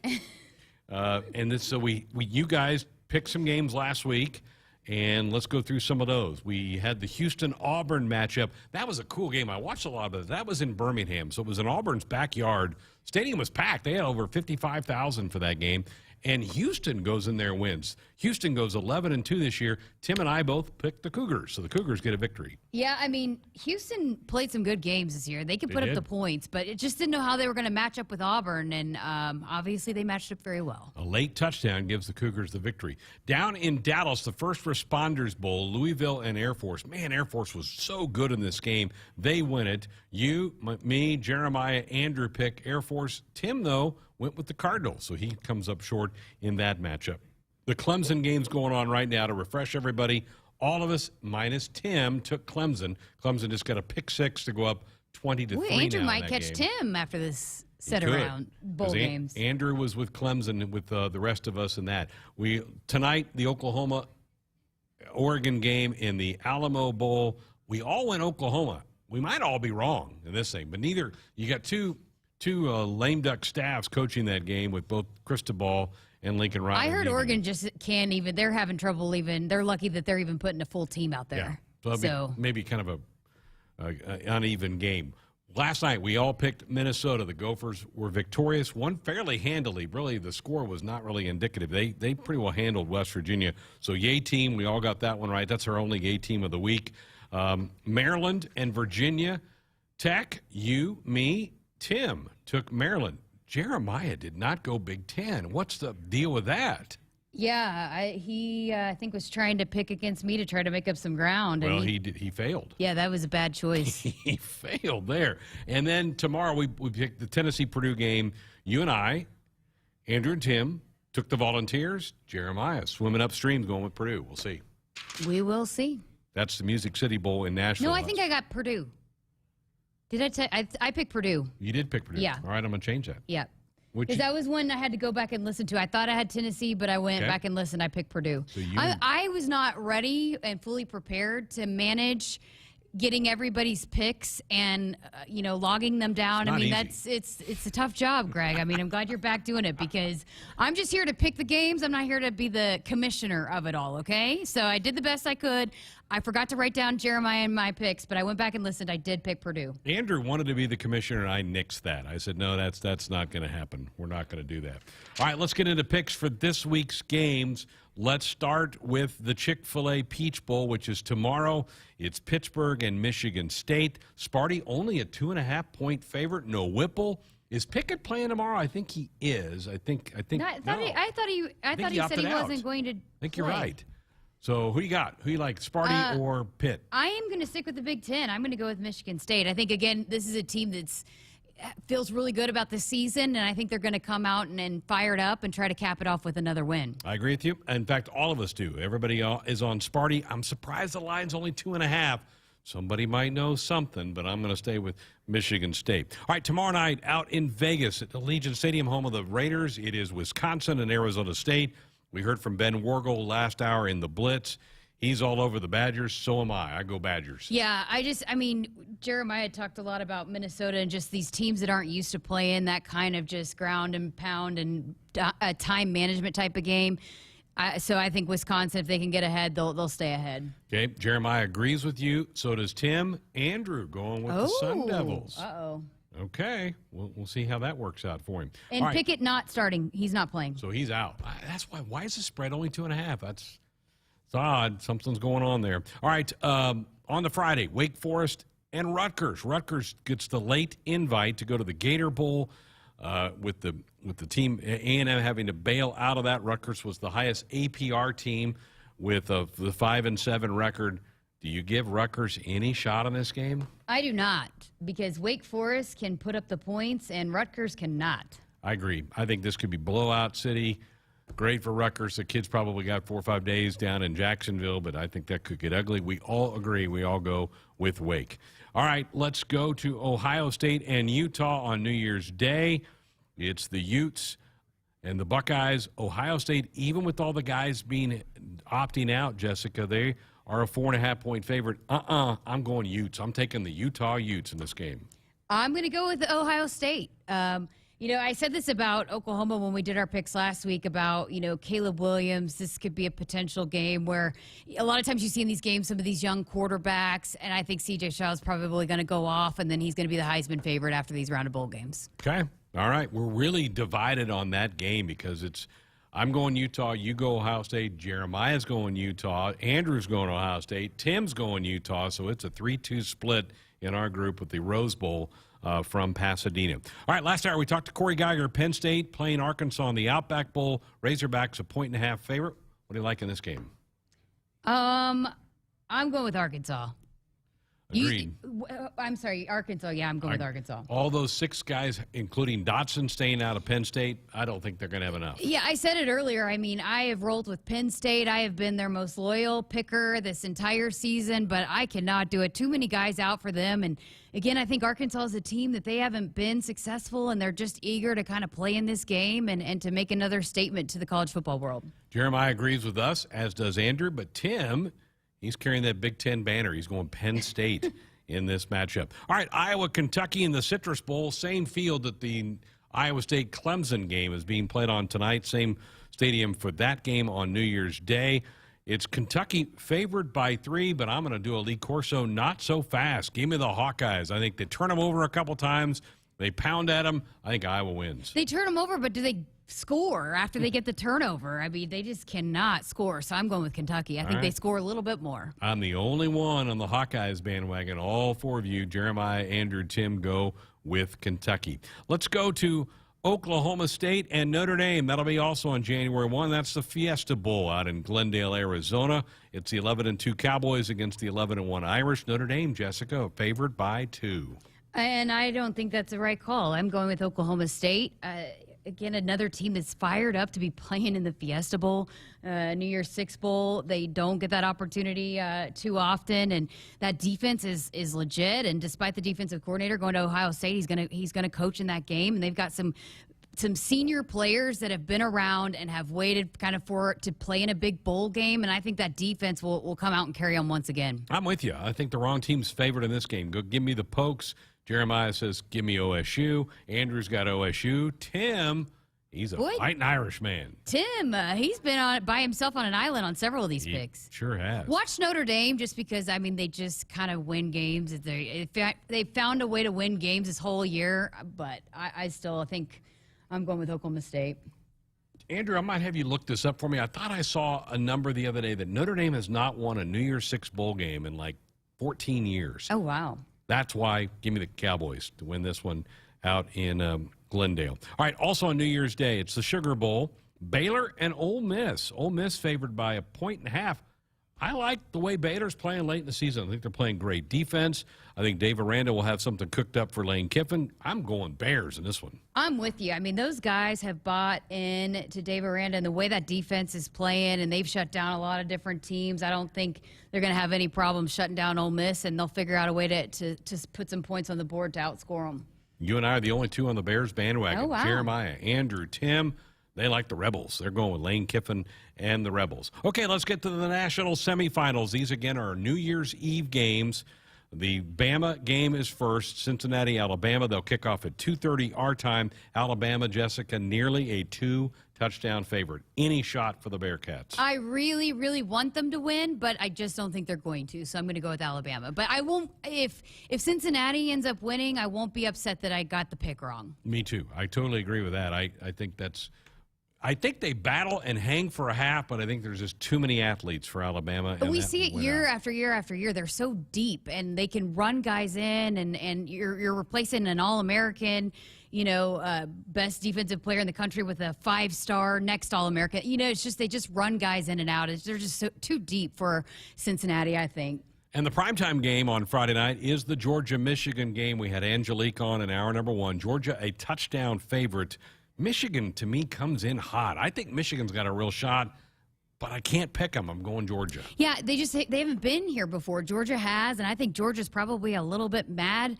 So you guys picked some games last week, and let's go through some of those. We had the Houston-Auburn matchup. That was a cool game. I watched a lot of it. That was in Birmingham, so it was in Auburn's backyard. Stadium was packed. They had over 55,000 for that game. And Houston goes in there and wins. Houston goes 11-2 this year. Tim and I both picked the Cougars, so the Cougars get a victory. Yeah, I mean, Houston played some good games this year. They could put up the points, but it just didn't know how they were going to match up with Auburn, and obviously they matched up very well. A late touchdown gives the Cougars the victory. Down in Dallas, the First Responders Bowl, Louisville and Air Force. Man, Air Force was so good in this game. They win it. You, me, Jeremiah, Andrew pick Air Force. Tim, though, went with the Cardinals, so he comes up short in that matchup. The Clemson game's going on right now. To refresh everybody, all of us minus Tim took Clemson. Clemson just got a pick 6 to go up 20-3. Andrew now might catch game. Tim after this set around bowl games. Andrew was with Clemson with the rest of us in that. Tonight, the Oklahoma-Oregon game in the Alamo Bowl. We all went Oklahoma. We might all be wrong in this thing, but neither. You got two lame duck staffs coaching that game with both Cristobal and Lincoln Riley. I heard Oregon just can't even. They're having trouble even. They're lucky that they're even putting a full team out there. Yeah. So maybe kind of a uneven game. Last night, we all picked Minnesota. The Gophers were victorious, won fairly handily. Really, the score was not really indicative. They pretty well handled West Virginia. So, yay team. We all got that one right. That's our only yay team of the week. Maryland and Virginia Tech, you, me, Tim took Maryland. Jeremiah did not go Big Ten. What's the deal with that? Yeah, he I think was trying to pick against me to try to make up some ground. Well, and he failed. Yeah, that was a bad choice. He failed there. And then tomorrow we picked the Tennessee-Purdue game. You and I, Andrew and Tim, took the Volunteers. Jeremiah swimming upstream going with Purdue. We'll see. We will see. That's the Music City Bowl in Nashville. No, I think I got Purdue. Did I picked Purdue. You did pick Purdue. Yeah. All right, I'm going to change that. Yeah. Which Because that was one I had to go back and listen to. I thought I had Tennessee, but I went back and listened. I picked Purdue. So I was not ready and fully prepared to manage getting everybody's picks and logging them down. I mean, it's a tough job, Greg. I mean, I'm glad you're back doing it because I'm just here to pick the games. I'm not here to be the commissioner of it all, okay? So I did the best I could. I forgot to write down Jeremiah and my picks, but I went back and listened. I did pick Purdue. Andrew wanted to be the commissioner, and I nixed that. I said, no, that's not going to happen. We're not going to do that. All right, let's get into picks for this week's games. Let's start with the Chick-fil-A Peach Bowl, which is tomorrow. It's Pittsburgh and Michigan State. Sparty only a 2.5-point favorite. No Whipple. Is Pickett playing tomorrow? I think he is. I think. No, I thought he said he wasn't going to. I think you're right. So who you got? Who you like, Sparty or Pitt? I am going to stick with the Big Ten. I'm going to go with Michigan State. I think, again, this is a team that's feels really good about this season, and I think they're going to come out and fire it up and try to cap it off with another win. I agree with you. In fact, all of us do. Everybody is on Sparty. I'm surprised the line's only 2.5. Somebody might know something, but I'm going to stay with Michigan State. All right, tomorrow night out in Vegas at Allegiant Stadium, home of the Raiders, it is Wisconsin and Arizona State. We heard from Ben Wargel last hour in the Blitz. He's all over the Badgers. So am I. I go Badgers. Yeah, I mean, Jeremiah talked a lot about Minnesota and just these teams that aren't used to playing that kind of just ground and pound and time management type of game. So I think Wisconsin, if they can get ahead, they'll stay ahead. Okay, Jeremiah agrees with you. So does Tim. Andrew going with the Sun Devils. Uh-oh. Okay, we'll see how that works out for him. And Pickett not starting. He's not playing. So he's out. That's why. Why is the spread only 2.5? It's odd. Something's going on there. All right, on the Friday, Wake Forest and Rutgers. Rutgers gets the late invite to go to the Gator Bowl with the team A&M having to bail out of that. Rutgers was the highest APR team with the 5-7 record. Do you give Rutgers any shot in this game? I do not, because Wake Forest can put up the points and Rutgers cannot. I agree. I think this could be blowout city. Great for Rutgers. The kids probably got 4 or 5 days down in Jacksonville, but I think that could get ugly. We all agree. We all go with Wake. All right, let's go to Ohio State and Utah on New Year's Day. It's the Utes and the Buckeyes. Ohio State, even with all the guys opting out, Jessica, they are a 4.5-point favorite. I'm going Utes. I'm taking the Utah Utes in this game. I'm going to go with Ohio State. I said this about Oklahoma when we did our picks last week about, Caleb Williams. This could be a potential game where a lot of times you see in these games some of these young quarterbacks, and I think C.J. Stroud's probably going to go off, and then he's going to be the Heisman favorite after these round of bowl games. Okay. All right. We're really divided on that game because I'm going Utah, you go Ohio State, Jeremiah's going Utah, Andrew's going Ohio State, Tim's going Utah, so it's a 3-2 split in our group with the Rose Bowl from Pasadena. All right, last hour we talked to Corey Geiger, Penn State playing Arkansas in the Outback Bowl. Razorbacks a 1.5 favorite. What do you like in this game? I'm going with Arkansas. Agreed. I'm sorry, Arkansas. Yeah, I'm going with Arkansas. All those 6 guys, including Dotson, staying out of Penn State, I don't think they're going to have enough. Yeah, I said it earlier. I mean, I have rolled with Penn State. I have been their most loyal picker this entire season, but I cannot do it. Too many guys out for them. And, again, I think Arkansas is a team that they haven't been successful, and they're just eager to kind of play in this game and to make another statement to the college football world. Jeremiah agrees with us, as does Andrew, but Tim, he's carrying that Big Ten banner. He's going Penn State in this matchup. All right, Iowa, Kentucky in the Citrus Bowl. Same field that the Iowa State-Clemson game is being played on tonight. Same stadium for that game on New Year's Day. It's Kentucky favored by 3, but I'm going to do a Lee Corso not so fast. Give me the Hawkeyes. I think they turn them over a couple times. They pound at them. I think Iowa wins. They turn them over, but do they score after they get the turnover? I mean, they just cannot score, so I'm going with Kentucky. I think they score a little bit more. I'm the only one on the Hawkeyes bandwagon. All 4 of you, Jeremiah, Andrew, Tim, go with Kentucky. Let's go to Oklahoma State and Notre Dame. That'll be also on January 1. That's the Fiesta Bowl out in Glendale, Arizona. It's the 11-2 Cowboys against the 11-1 Irish. Notre Dame, Jessica, favored by 2. And I don't think that's the right call. I'm going with Oklahoma State. Again, another team that's fired up to be playing in the Fiesta Bowl, New Year's Six Bowl. They don't get that opportunity too often, and that defense is legit. And despite the defensive coordinator going to Ohio State, he's gonna coach in that game. And they've got some senior players that have been around and have waited kind of for it to play in a big bowl game. And I think that defense will come out and carry on once again. I'm with you. I think the wrong team's favored in this game. Go give me the Pokes. Jeremiah says, give me OSU. Andrew's got OSU. Tim, he's a fighting Irish man. Tim, he's been by himself on an island on several of these picks. Sure has. Watch Notre Dame just because, I mean, they just kind of win games. They found a way to win games this whole year, but I still think I'm going with Oklahoma State. Andrew, I might have you look this up for me. I thought I saw a number the other day that Notre Dame has not won a New Year's Six bowl game in like 14 years. Oh, wow. That's why give me the Cowboys to win this one out in Glendale. All right, also on New Year's Day, it's the Sugar Bowl. Baylor and Ole Miss. Ole Miss favored by 1.5. I like the way Baylor's playing late in the season. I think they're playing great defense. I think Dave Aranda will have something cooked up for Lane Kiffin. I'm going Bears in this one. I'm with you. I mean, those guys have bought in to Dave Aranda and the way that defense is playing, and they've shut down a lot of different teams. I don't think they're going to have any problem shutting down Ole Miss, and they'll figure out a way to put some points on the board to outscore them. You and I are the only two on the Bears bandwagon. Oh, wow. Jeremiah, Andrew, Tim. They like the Rebels. They're going with Lane Kiffin and the Rebels. Okay, let's get to the national semifinals. These, again, are New Year's Eve games. The Bama game is first, Cincinnati, Alabama. They'll kick off at 2:30 our time. Alabama, Jessica, nearly a 2-touchdown favorite. Any shot for the Bearcats? I really, really want them to win, but I just don't think they're going to, so I'm going to go with Alabama. But I won't. If Cincinnati ends up winning, I won't be upset that I got the pick wrong. Me too. I totally agree with that. I think that's – I think they battle and hang for a half, but I think there's just too many athletes for Alabama. And we see it year after year after year. They're so deep, and they can run guys in, and you're replacing an All-American, best defensive player in the country with a 5-star next All-American. It's just they just run guys in and out. They're just too deep for Cincinnati, I think. And the primetime game on Friday night is the Georgia-Michigan game. We had Angelique on in hour number 1. Georgia, a touchdown favorite. Michigan, to me, comes in hot. I think Michigan's got a real shot, but I can't pick them. I'm going Georgia. Yeah, they haven't been here before. Georgia has, and I think Georgia's probably a little bit mad,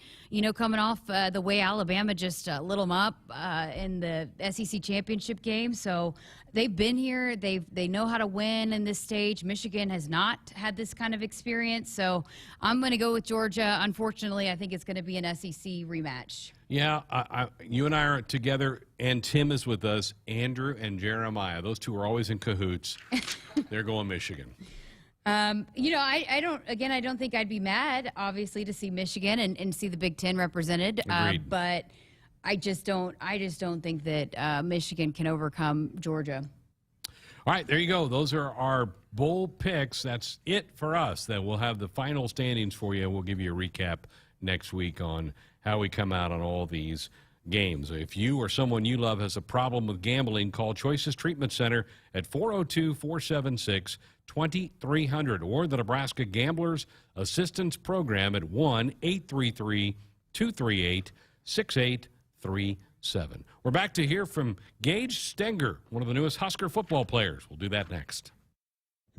coming off the way Alabama just lit them up in the SEC championship game. So they've been here. They know how to win in this stage. Michigan has not had this kind of experience. So I'm going to go with Georgia. Unfortunately, I think it's going to be an SEC rematch. Yeah, you and I are together, and Tim is with us. Andrew and Jeremiah, those two are always in cahoots. They're going Michigan. I don't think I'd be mad, obviously, to see Michigan and see the Big Ten represented. But I just don't think that Michigan can overcome Georgia. All right, there you go. Those are our bowl picks. That's it for us. Then we'll have the final standings for you. We'll give you a recap next week on how we come out on all these games. If you or someone you love has a problem with gambling, call Choices Treatment Center at 402-476-2300 or the Nebraska Gamblers Assistance Program at 1-833-238-6837. We're back to hear from Gage Stenger, one of the newest Husker football players. We'll do that next.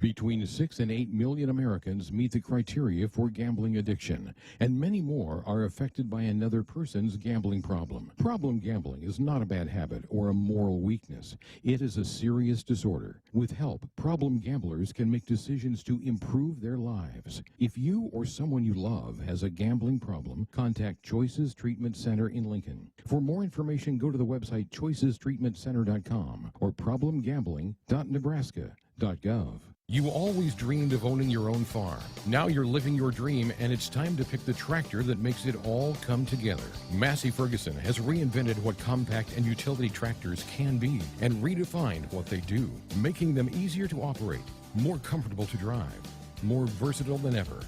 Between 6 and 8 million Americans meet the criteria for gambling addiction, and many more are affected by another person's gambling problem. Problem gambling is not a bad habit or a moral weakness. It is a serious disorder. With help, problem gamblers can make decisions to improve their lives. If you or someone you love has a gambling problem, contact Choices Treatment Center in Lincoln. For more information, go to the website choicestreatmentcenter.com or problemgambling.nebraska.gov. You always dreamed of owning your own farm. Now you're living your dream, and it's time to pick the tractor that makes it all come together. Massey Ferguson has reinvented what compact and utility tractors can be and redefined what they do, making them easier to operate, more comfortable to drive, more versatile than ever.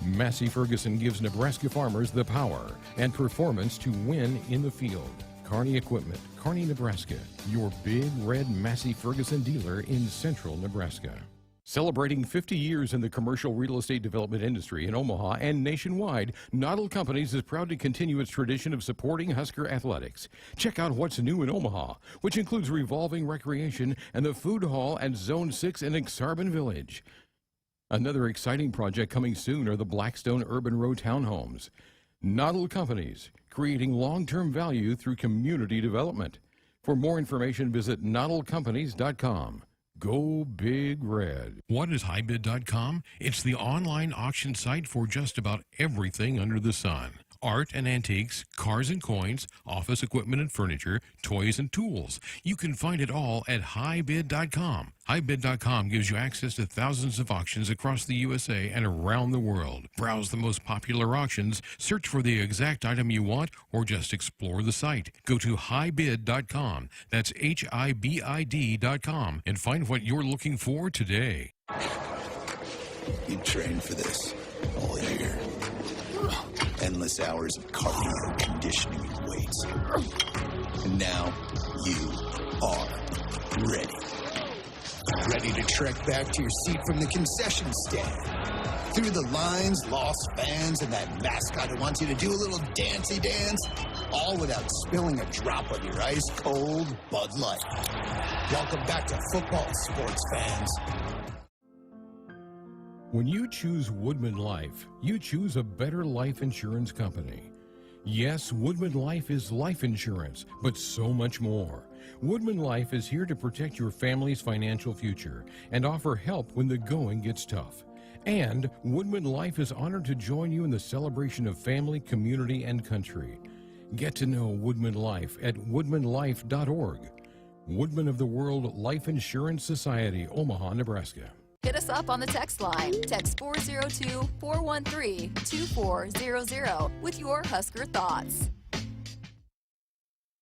Massey Ferguson gives Nebraska farmers the power and performance to win in the field. Kearney Equipment, Kearney, Nebraska, your big red Massey Ferguson dealer in central Nebraska. Celebrating 50 years in the commercial real estate development industry in Omaha and nationwide, Noddle Companies is proud to continue its tradition of supporting Husker athletics. Check out what's new in Omaha, which includes revolving recreation and the food hall at Zone 6 in Exarban Village. Another exciting project coming soon are the Blackstone Urban Row townhomes. Noddle Companies, creating long-term value through community development. For more information, visit noddlecompanies.com. Go Big Red. What is highbid.com? It's the online auction site for just about everything under the sun. Art and antiques, cars and coins, office equipment and furniture, toys and tools. You can find it all at highbid.com. Highbid.com gives you access to thousands of auctions across the USA and around the world. Browse the most popular auctions, search for the exact item you want, or just explore the site. Go to highbid.com. That's HIBID.com and find what you're looking for today. You trained for this all year. Endless hours of cardio, conditioning, and weights. And now you are ready. Ready to trek back to your seat from the concession stand. Through the lines, lost fans, and that mascot who wants you to do a little dancey dance, all without spilling a drop of your ice-cold Bud Light. Welcome back to football, sports fans. When you choose Woodman Life, you choose a better life insurance company. Yes, Woodman Life is life insurance, but so much more. Woodman Life is here to protect your family's financial future and offer help when the going gets tough. And Woodman Life is honored to join you in the celebration of family, community, and country. Get to know Woodman Life at woodmanlife.org. Woodman of the World Life Insurance Society, Omaha, Nebraska. Hit us up on the text line. Text 402-413-2400 with your Husker thoughts.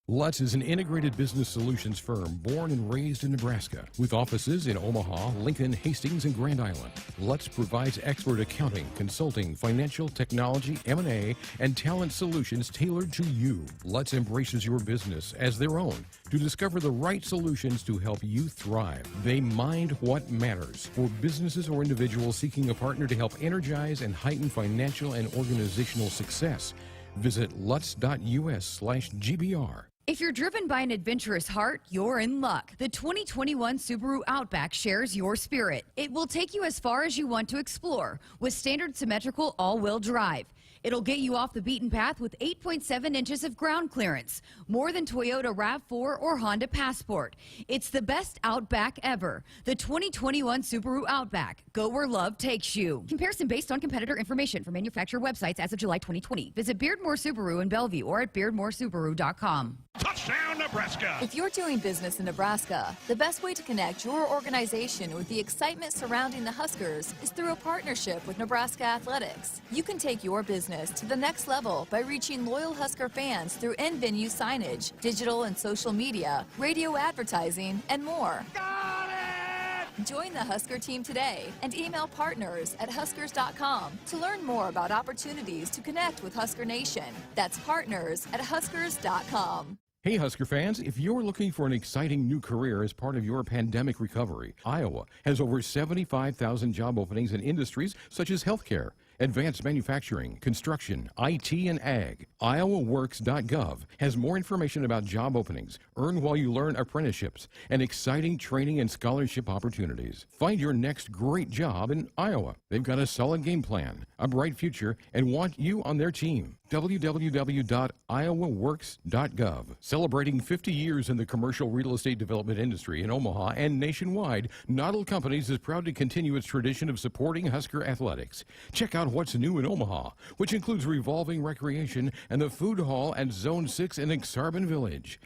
Lutz is an integrated business solutions firm born and raised in Nebraska with offices in Omaha, Lincoln, Hastings, and Grand Island. Lutz provides expert accounting, consulting, financial, technology, M&A, and talent solutions tailored to you. Lutz embraces your business as their own to discover the right solutions to help you thrive. They mind what matters for businesses or individuals seeking a partner to help energize and heighten financial and organizational success. Visit lutz.us/GBR. If you're driven by an adventurous heart, you're in luck. The 2021 Subaru Outback shares your spirit. It will take you as far as you want to explore with standard symmetrical all-wheel drive. It'll get you off the beaten path with 8.7 inches of ground clearance, more than Toyota RAV4 or Honda Passport. It's the best Outback ever. The 2021 Subaru Outback. Go where love takes you. Comparison based on competitor information from manufacturer websites as of July 2020. Visit Beardmore Subaru in Bellevue or at beardmoresubaru.com. Touchdown, Nebraska! If you're doing business in Nebraska, the best way to connect your organization with the excitement surrounding the Huskers is through a partnership with Nebraska Athletics. You can take your business to the next level by reaching loyal Husker fans through in-venue signage, digital and social media, radio advertising, and more. Got it! Join the Husker team today and email partners@huskers.com to learn more about opportunities to connect with Husker Nation. That's partners@huskers.com. Hey Husker fans, if you're looking for an exciting new career as part of your pandemic recovery, Iowa has over 75,000 job openings in industries such as healthcare, advanced manufacturing, construction, IT, and ag. IowaWorks.gov has more information about job openings, earn while you learn apprenticeships, and exciting training and scholarship opportunities. Find your next great job in Iowa. They've got a solid game plan, a bright future, and want you on their team. www.iowaworks.gov. Celebrating 50 years in the commercial real estate development industry in Omaha and nationwide, Noddle Companies is proud to continue its tradition of supporting Husker athletics. Check out what's new in Omaha, which includes revolving recreation and the food hall at Zone 6 in Exarban Village.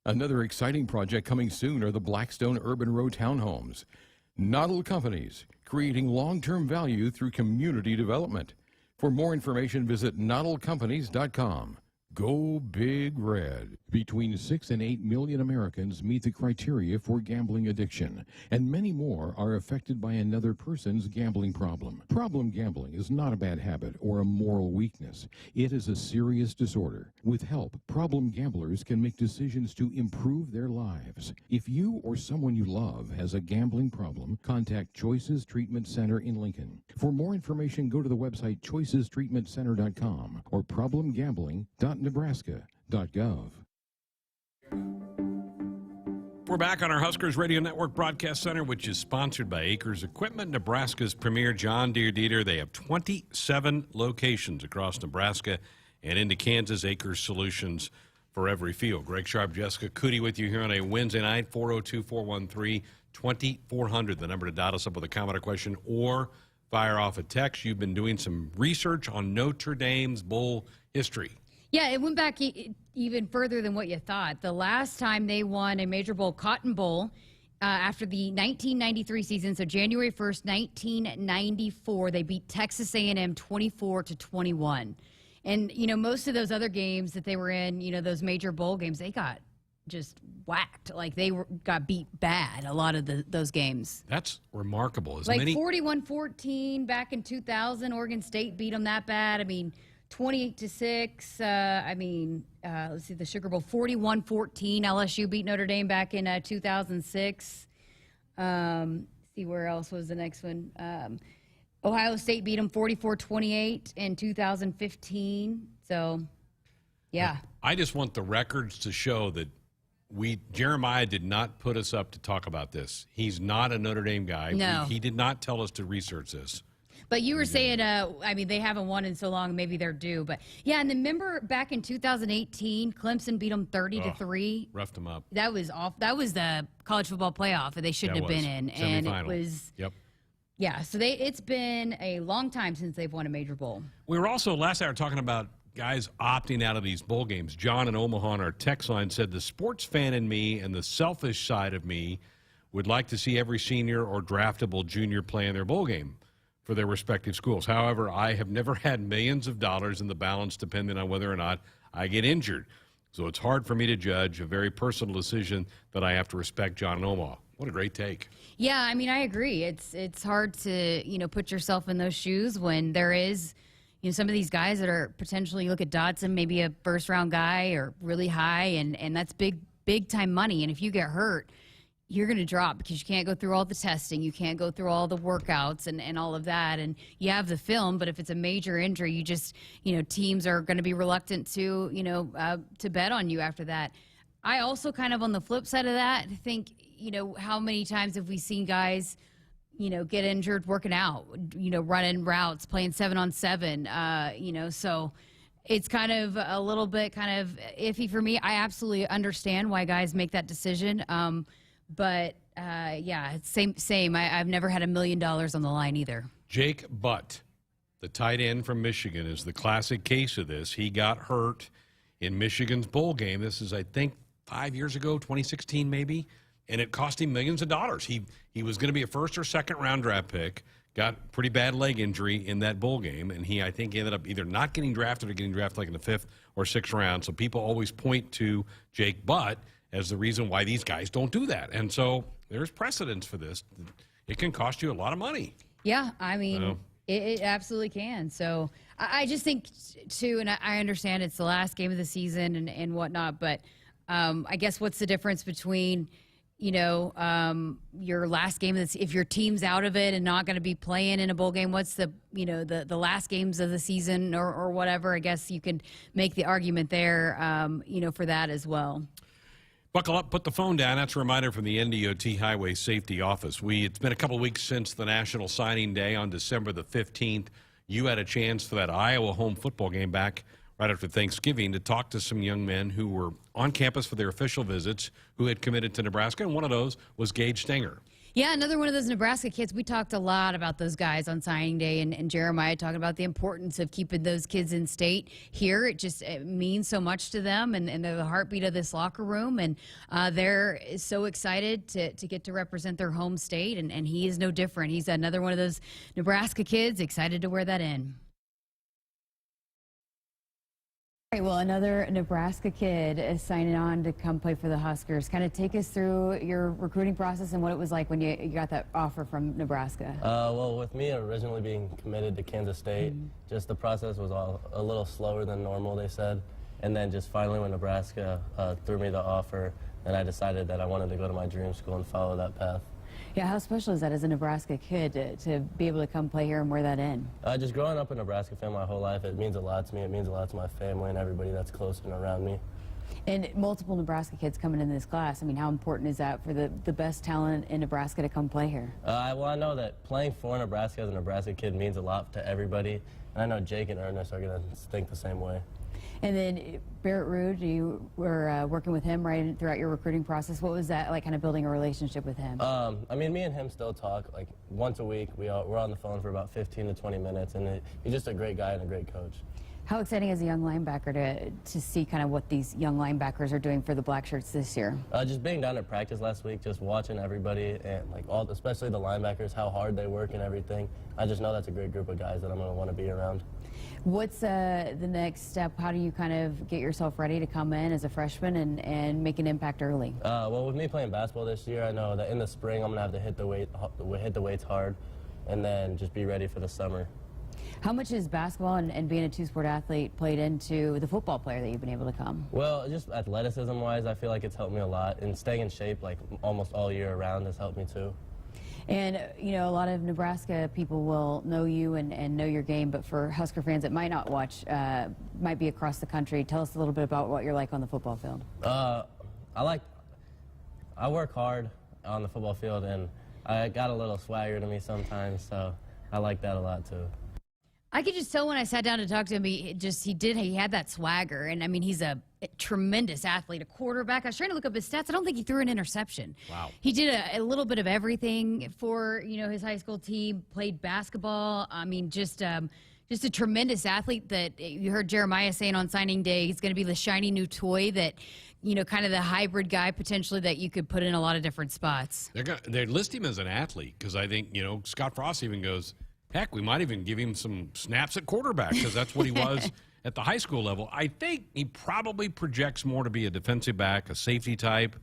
Another exciting project coming soon are the Blackstone Urban Row townhomes. Noddle Companies, creating long-term value through community development. For more information, visit noddlecompanies.com. Go Big Red. Between 6 and 8 million Americans meet the criteria for gambling addiction, and many more are affected by another person's gambling problem. Problem gambling is not a bad habit or a moral weakness. It is a serious disorder. With help, problem gamblers can make decisions to improve their lives. If you or someone you love has a gambling problem, contact Choices Treatment Center in Lincoln. For more information, go to the website choicestreatmentcenter.com or problemgambling.nebraska.gov. We're back on our Huskers Radio Network Broadcast Center, which is sponsored by Acres Equipment, Nebraska's premier John Deere dealer. They have 27 locations across Nebraska and into Kansas. Acres Solutions for every field. Greg Sharpe, Jessica Coody with you here on a Wednesday night. 402-413-2400, the number to dot us up with a comment or question or fire off a text. You've been doing some research on Notre Dame's bowl history. Yeah, it went back even further than what you thought. The last time they won a major bowl, Cotton Bowl, after the 1993 season, so January 1st, 1994, they beat Texas A&M 24-21. And, you know, most of those other games that they were in, you know, those major bowl games, they got just whacked. Like, got beat bad, a lot of those games. That's remarkable. Like 41-14 back in 2000, Oregon State beat them that bad. I mean, 28-6. Let's see, the Sugar Bowl, 41-14. LSU beat Notre Dame back in 2006. See, where else was the next one? Ohio State beat them 44-28 in 2015. So, yeah. I just want the records to show that Jeremiah did not put us up to talk about this. He's not a Notre Dame guy. No. He did not tell us to research this. But you were saying, they haven't won in so long, maybe they're due. But, yeah, and then remember back in 2018, Clemson beat them 30-3. Roughed them up. That was That was the college football playoff that they shouldn't have been in. And it was. Yep. Yeah, so it's been a long time since they've won a major bowl. We were also last hour talking about guys opting out of these bowl games. John in Omaha on our text line said, the sports fan in me and the selfish side of me would like to see every senior or draftable junior play in their bowl game for their respective schools. However, I have never had millions of dollars in the balance depending on whether or not I get injured. So it's hard for me to judge, a very personal decision that I have to respect. John in Omaha. What a great take. Yeah, I mean, I agree. It's hard to, put yourself in those shoes when there is, some of these guys that are potentially, you look at Dotson, maybe a first-round guy or really high, and that's big-time money. And if you get hurt, you're going to drop because you can't go through all the testing. You can't go through all the workouts and all of that. And you have the film, but if it's a major injury, you just, teams are going to be reluctant to bet on you after that. I also kind of on the flip side of that think, how many times have we seen guys, get injured working out, running routes, playing 7-on-7, so it's kind of a little bit kind of iffy for me. I absolutely understand why guys make that decision. But it's same. I've never had $1 million on the line either. Jake Butt, the tight end from Michigan, is the classic case of this. He got hurt in Michigan's bowl game. This is, I think, 5 years ago, 2016 maybe, and it cost him millions of dollars. He was going to be a first or second round draft pick, got pretty bad leg injury in that bowl game, and he, I think, ended up either not getting drafted or getting drafted like in the 5th or 6th round. So people always point to Jake Butt as the reason why these guys don't do that. And so there's precedence for this. It can cost you a lot of money. Yeah, I mean, it absolutely can. So I just think, too, and I understand it's the last game of the season and whatnot, but I guess what's the difference between, your last game, if your team's out of it and not going to be playing in a bowl game, what's the last games of the season or whatever? I guess you can make the argument there, for that as well. Buckle up, put the phone down. That's a reminder from the NDOT Highway Safety Office. It's been a couple of weeks since the National Signing Day on December the 15th. You had a chance for that Iowa home football game back right after Thanksgiving to talk to some young men who were on campus for their official visits who had committed to Nebraska, and one of those was Gage Stenger. Yeah, another one of those Nebraska kids. We talked a lot about those guys on signing day, and Jeremiah talking about the importance of keeping those kids in state here. It means so much to them, and they're the heartbeat of this locker room, and they're so excited to get to represent their home state, and he is no different. He's another one of those Nebraska kids excited to wear that in. All right, well, another Nebraska kid is signing on to come play for the Huskers. Kind of take us through your recruiting process and what it was like when you got that offer from Nebraska. Well, with me originally being committed to Kansas State, just the process was a little slower than normal, they said. And then just finally when Nebraska threw me the offer, then I decided that I wanted to go to my dream school and follow that path. Yeah, how special is that as a Nebraska kid to be able to come play here and wear that in? Just growing up a Nebraska fan my whole life, it means a lot to me. It means a lot to my family and everybody that's close and around me. And multiple Nebraska kids coming in this class. I mean, how important is that for the best talent in Nebraska to come play here? Well, I know that playing for Nebraska as a Nebraska kid means a lot to everybody. And I know Jake and Ernest are going to think the same way. And then Barrett Ruud, you were working with him right throughout your recruiting process. What was that like, kind of building a relationship with him? I mean, me and him still talk like once a week. We're on the phone for about 15 to 20 minutes, and he's just a great guy and a great coach. How exciting as a young linebacker to see kind of what these young linebackers are doing for the Black Shirts this year? Just being down at practice last week, just watching everybody and like especially the linebackers, how hard they work and everything. I just know that's a great group of guys that I'm going to want to be around. What's the next step? How do you kind of get yourself ready to come in as a freshman and make an impact early? Well, with me playing basketball this year, I know that in the spring I'm going to have to hit the weights hard and then just be ready for the summer. How much is basketball and being a two-sport athlete played into the football player that you've been able to come? Well, just athleticism-wise, I feel like it's helped me a lot, and staying in shape like almost all year around has helped me too. And, you know, a lot of Nebraska people will know you and know your game, but for Husker fans that might not watch, might be across the country, tell us a little bit about what you're like on the football field. I work hard on the football field, and I got a little swagger to me sometimes, so I like that a lot too. I could just tell when I sat down to talk to him, he had that swagger. And I mean, he's a tremendous athlete, a quarterback. I was trying to look up his stats. I don't think he threw an interception. Wow. He did a little bit of everything for, you know, his high school team, played basketball. I mean, just a tremendous athlete that you heard Jeremiah saying on signing day, he's going to be the shiny new toy that, you know, kind of the hybrid guy potentially that you could put in a lot of different spots. They list him as an athlete because I think, you know, Scott Frost even goes, heck, we might even give him some snaps at quarterback because that's what he was at the high school level. I think he probably projects more to be a defensive back, a safety type.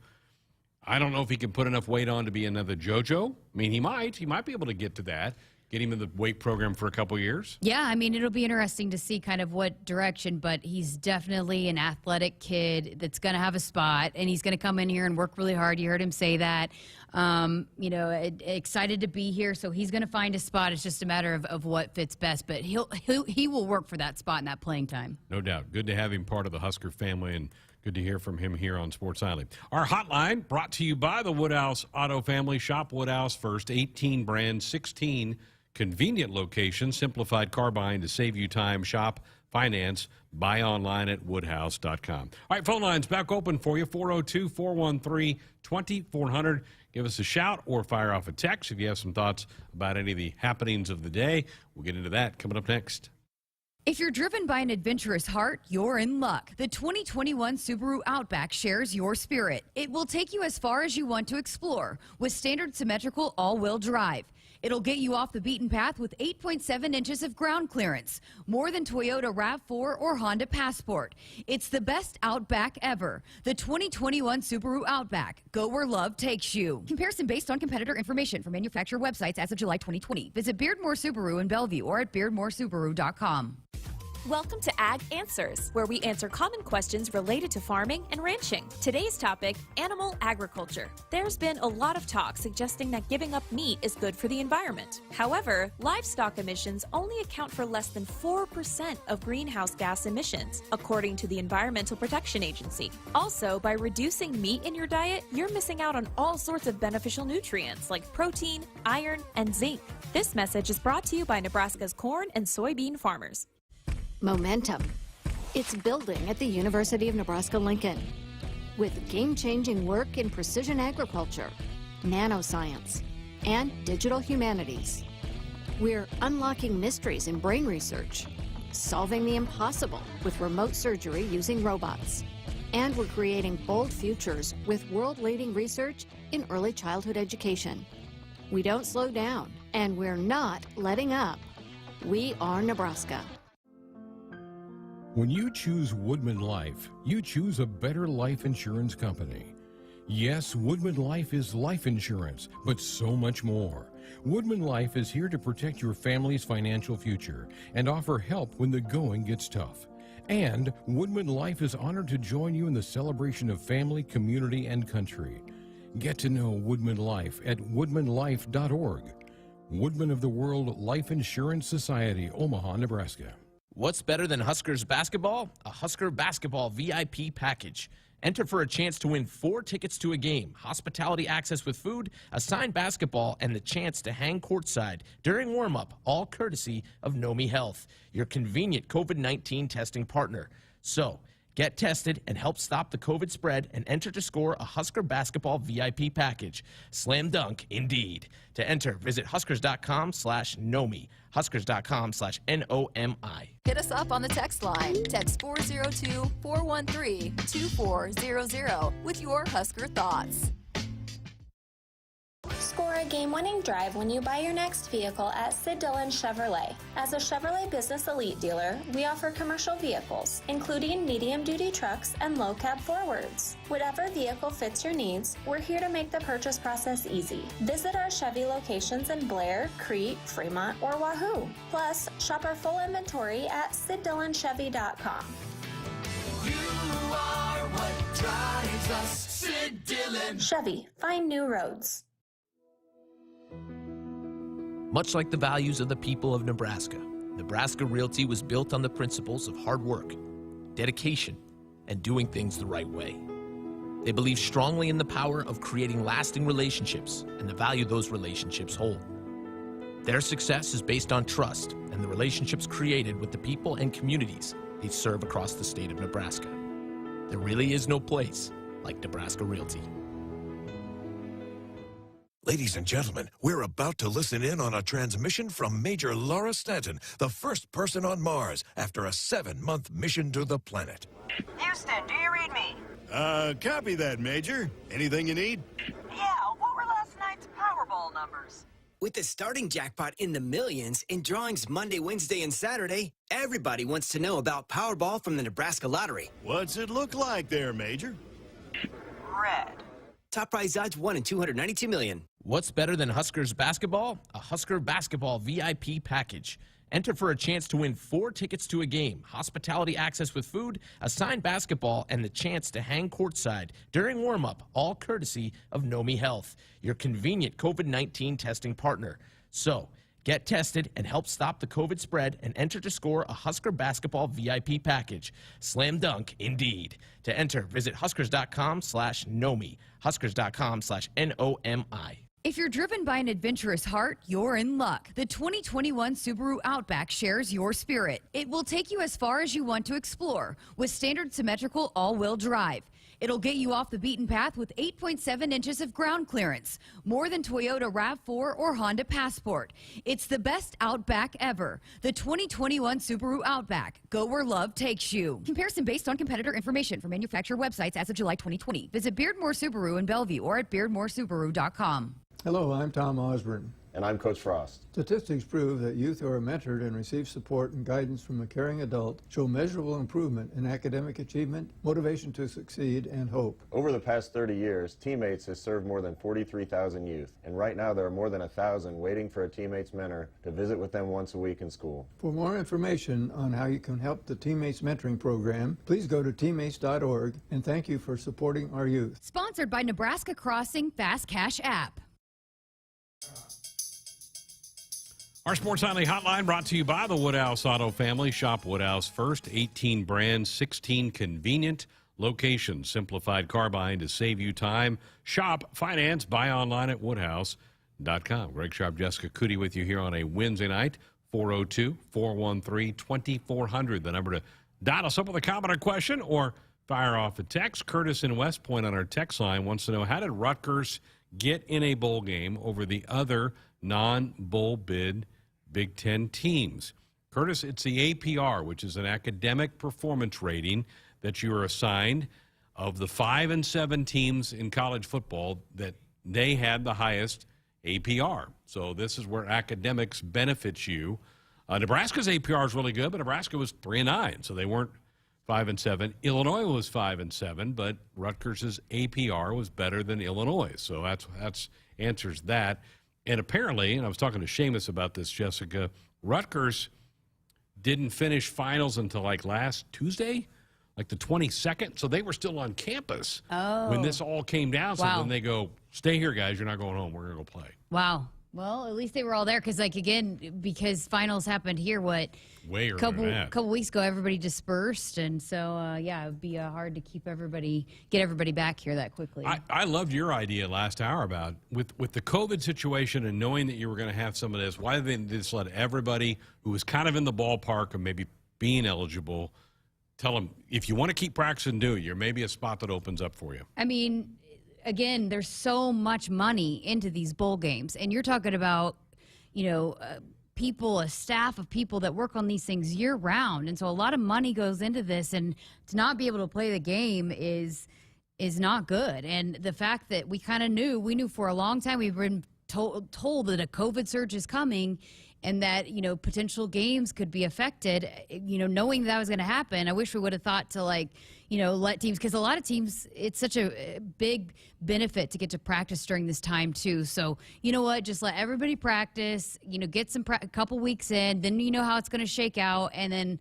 I don't know if he can put enough weight on to be another JoJo. I mean, he might be able to get to that, get him in the weight program for a couple years. Yeah, I mean, it'll be interesting to see kind of what direction, but he's definitely an athletic kid that's going to have a spot, and he's going to come in here and work really hard. You heard him say that. You know, excited to be here, so he's going to find a spot. It's just a matter of what fits best, but he will work for that spot and that playing time. No doubt. Good to have him part of the Husker family, and good to hear from him here on Sports Nightly. Our hotline brought to you by the Woodhouse Auto Family. Shop Woodhouse first. 18 brands, 16 convenient locations, simplified car buying to save you time. Shop, finance, buy online at woodhouse.com. All right, phone lines back open for you, 402-413-2400. Give us a shout or fire off a text if you have some thoughts about any of the happenings of the day. We'll get into that coming up next. If you're driven by an adventurous heart, you're in luck. The 2021 Subaru Outback shares your spirit. It will take you as far as you want to explore with standard symmetrical all-wheel drive. It'll get you off the beaten path with 8.7 inches of ground clearance, more than Toyota RAV4 or Honda Passport. It's the best Outback ever. The 2021 Subaru Outback. Go where love takes you. Comparison based on competitor information from manufacturer websites as of July 2020. Visit Beardmore Subaru in Bellevue or at beardmoresubaru.com. Welcome to Ag Answers, where we answer common questions related to farming and ranching. Today's topic, animal agriculture. There's been a lot of talk suggesting that giving up meat is good for the environment. However, livestock emissions only account for less than 4% of greenhouse gas emissions, according to the Environmental Protection Agency. Also, by reducing meat in your diet, you're missing out on all sorts of beneficial nutrients like protein, iron, and zinc. This message is brought to you by Nebraska's corn and soybean farmers. Momentum. It's building at the University of Nebraska-Lincoln with game-changing work in precision agriculture, nanoscience, and digital humanities. We're unlocking mysteries in brain research, solving the impossible with remote surgery using robots, and we're creating bold futures with world-leading research in early childhood education. We don't slow down, and we're not letting up. We are Nebraska. When you choose Woodman Life, you choose a better life insurance company. Yes, Woodman Life is life insurance, but so much more. Woodman Life is here to protect your family's financial future and offer help when the going gets tough. And Woodman Life is honored to join you in the celebration of family, community, and country. Get to know Woodman Life at woodmanlife.org. Woodman of the World Life Insurance Society, Omaha, Nebraska. What's better than Huskers basketball? A Husker basketball VIP package. Enter for a chance to win 4 tickets to a game, hospitality access with food, a signed basketball, and the chance to hang courtside during warm-up, all courtesy of Nomi Health, your convenient COVID-19 testing partner. So, get tested and help stop the COVID spread and enter to score a Husker basketball VIP package. Slam dunk, indeed. To enter, visit huskers.com/Nomi, huskers.com/NOMI. Hit us up on the text line. Text 402-413-2400 with your Husker thoughts. Score a game-winning drive when you buy your next vehicle at Sid Dillon Chevrolet. As a Chevrolet Business Elite dealer, we offer commercial vehicles, including medium-duty trucks and low-cab forwards. Whatever vehicle fits your needs, we're here to make the purchase process easy. Visit our Chevy locations in Blair, Crete, Fremont, or Wahoo. Plus, shop our full inventory at SidDillonChevy.com. You are what drives us, Sid Dillon. Chevy, find new roads. Much like the values of the people of Nebraska, Nebraska Realty was built on the principles of hard work, dedication, and doing things the right way. They believe strongly in the power of creating lasting relationships and the value those relationships hold. Their success is based on trust and the relationships created with the people and communities they serve across the state of Nebraska. There really is no place like Nebraska Realty. Ladies and gentlemen, we're about to listen in on a transmission from Major Laura Stanton, the first person on Mars after a 7-month mission to the planet. Houston, do you read me? Copy that, Major. Anything you need? Yeah, what were last night's Powerball numbers? With the starting jackpot in the millions in drawings Monday, Wednesday, and Saturday, everybody wants to know about Powerball from the Nebraska Lottery. What's it look like there, Major? Red. Top prize odds 1 in 292 million. What's better than Huskers basketball? A Husker basketball VIP package. Enter for a chance to win 4 tickets to a game, hospitality access with food, a signed basketball, and the chance to hang courtside during warm-up, all courtesy of Nomi Health, your convenient COVID-19 testing partner. So, get tested and help stop the COVID spread and enter to score a Husker basketball VIP package. Slam dunk, indeed. To enter, visit huskers.com/Nomi, huskers.com/NOMI. If you're driven by an adventurous heart, you're in luck. The 2021 Subaru Outback shares your spirit. It will take you as far as you want to explore with standard symmetrical all-wheel drive. It'll get you off the beaten path with 8.7 inches of ground clearance, more than Toyota RAV4 or Honda Passport. It's the best Outback ever. The 2021 Subaru Outback. Go where love takes you. Comparison based on competitor information from manufacturer websites as of July 2020. Visit Beardmore Subaru in Bellevue or at beardmoresubaru.com. Hello, I'm Tom Osborne. And I'm Coach Frost. Statistics prove that youth who are mentored and receive support and guidance from a caring adult show measurable improvement in academic achievement, motivation to succeed, and hope. Over the past 30 years, Teammates has served more than 43,000 youth, and right now there are more than 1,000 waiting for a Teammates mentor to visit with them once a week in school. For more information on how you can help the Teammates Mentoring Program, please go to teammates.org, and thank you for supporting our youth. Sponsored by Nebraska Crossing Fast Cash app. Our Sports Nightly Hotline brought to you by the Woodhouse Auto Family. Shop Woodhouse first. 18 brands, 16 convenient locations. Simplified car buying to save you time. Shop, finance, buy online at woodhouse.com. Greg Sharpe Jessica Coody with you here on a Wednesday night. 402-413-2400. The number to dial us up with a comment or question or fire off a text. Curtis in West Point on our text line wants to know, how did Rutgers get in a bowl game over the other non-bowl bid Big Ten teams? Curtis, it's the APR, which is an academic performance rating that you are assigned. Of the 5 and 7 teams in college football, that they had the highest APR. So this is where academics benefits you. Nebraska's APR is really good, but Nebraska was 3-9, so they weren't 5-7. Illinois was 5-7, but Rutgers' APR was better than Illinois. So that's answers that. And apparently, and I was talking to Seamus about this, Jessica, Rutgers didn't finish finals until like last Tuesday, like the 22nd. So they were still on campus when this all came down. So Wow. then they go, stay here, guys. You're not going home. We're going to go play. Wow. Well, at least they were all there because, like, again, because finals happened here, what, Way earlier than that. couple weeks ago, everybody dispersed, and so yeah, it would be hard to get everybody back here that quickly. I loved your idea last hour about with the COVID situation and knowing that you were going to have some of this. Why didn't they just let everybody who was kind of in the ballpark of maybe being eligible, tell them if you want to keep practicing, do it. You're maybe a spot that opens up for you. I mean, again, there's so much money into these bowl games, and you're talking about, people, a staff of people that work on these things year round, and so a lot of money goes into this, and to not be able to play the game is not good. And the fact that we knew for a long time, we've been told that a COVID surge is coming, and that potential games could be affected. Knowing that was going to happen, I wish we would have thought to let teams, because a lot of teams, it's such a big benefit to get to practice during this time too. So you know what, just let everybody practice. Get a couple weeks in, then you know how it's going to shake out, and then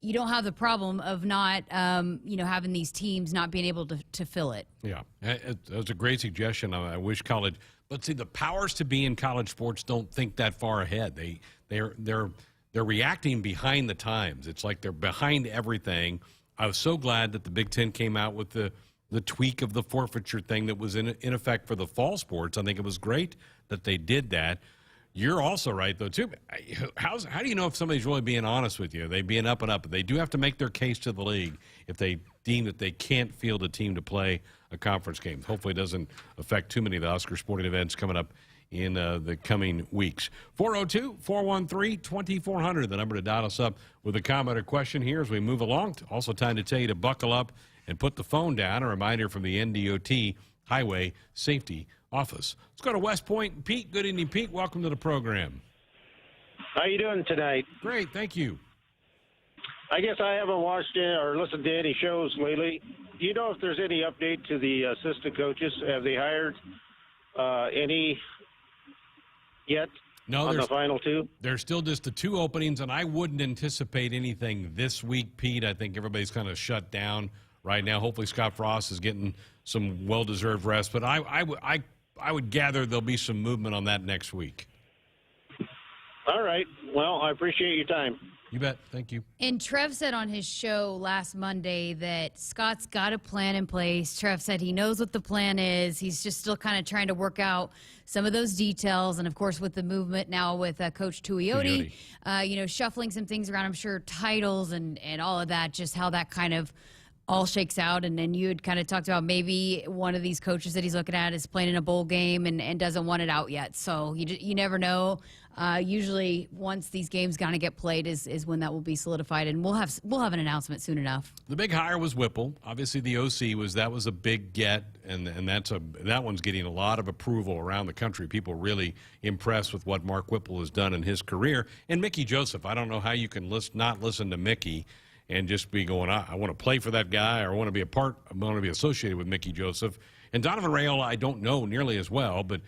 you don't have the problem of not having these teams not being able to fill it. Yeah, that was a great suggestion. I wish college. But see, the powers to be in college sports don't think that far ahead. They're reacting behind the times. It's like they're behind everything. I was so glad that the Big Ten came out with the tweak of the forfeiture thing that was in effect for the fall sports. I think it was great that they did that. You're also right, though, too. How do you know if somebody's really being honest with you? Are they being up and up? They do have to make their case to the league if they deem that they can't field a team to play a conference game. Hopefully it doesn't affect too many of the Husker sporting events coming up in the coming weeks. 402-413-2400, the number to dial us up with a comment or question here as we move along. Also time to tell you to buckle up and put the phone down. A reminder from the NDOT Highway Safety Office. Let's go to West Point. Pete, good evening, Pete. Welcome to the program. How you doing tonight? Great, thank you. I guess I haven't watched or listened to any shows lately. Do you know if there's any update to the assistant coaches? Have they hired any yet on the final two? There's still just the two openings, and I wouldn't anticipate anything this week, Pete. I think everybody's kind of shut down right now. Hopefully Scott Frost is getting some well-deserved rest, but I would gather there'll be some movement on that next week. All right. Well, I appreciate your time. You bet. Thank you. And Trev said on his show last Monday that Scott's got a plan in place. Trev said he knows what the plan is. He's just still kind of trying to work out some of those details. And, of course, with the movement now with Coach Tuioti, shuffling some things around, I'm sure titles and all of that, just how that kind of all shakes out. And then you had kind of talked about maybe one of these coaches that he's looking at is playing in a bowl game and doesn't want it out yet. So you never know. Usually once these games kind of get played is when that will be solidified, and we'll have an announcement soon enough. The big hire was Whipple. Obviously the OC was a big get, and that one's getting a lot of approval around the country. People really impressed with what Mark Whipple has done in his career. And Mickey Joseph, I don't know how you can not listen to Mickey and just be going, I want to play for that guy, or I want to be associated with Mickey Joseph. And Donovan Raiola, I don't know nearly as well, but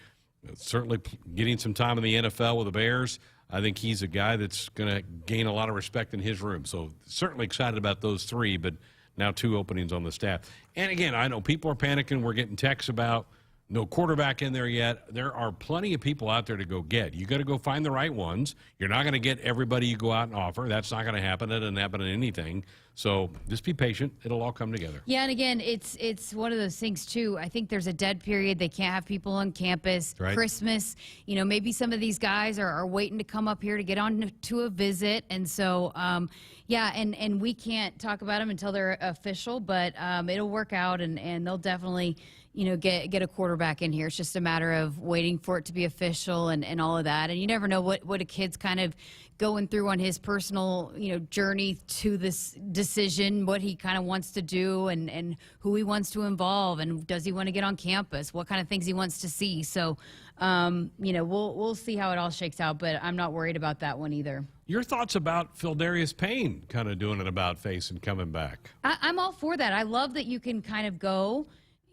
certainly getting some time in the NFL with the Bears, I think he's a guy that's going to gain a lot of respect in his room. So certainly excited about those three, but now two openings on the staff. And again, I know people are panicking. We're getting texts about no quarterback in there yet. There are plenty of people out there to go get. You got to go find the right ones. You're not going to get everybody you go out and offer. That's not going to happen. It doesn't happen in anything. So just be patient. It'll all come together. Yeah, and again, it's one of those things, too. I think there's a dead period. They can't have people on campus. Right. Christmas, maybe some of these guys are waiting to come up here to get on to a visit. And so, and we can't talk about them until they're official, but it'll work out, and they'll definitely get a quarterback in here. It's just a matter of waiting for it to be official and all of that. And you never know what a kid's kind of going through on his personal, journey to this decision, what he kind of wants to do and who he wants to involve, and does he want to get on campus, what kind of things he wants to see. So, we'll see how it all shakes out, but I'm not worried about that one either. Your thoughts about Phildarius Payne kind of doing an about-face and coming back? I'm all for that. I love that you can kind of go,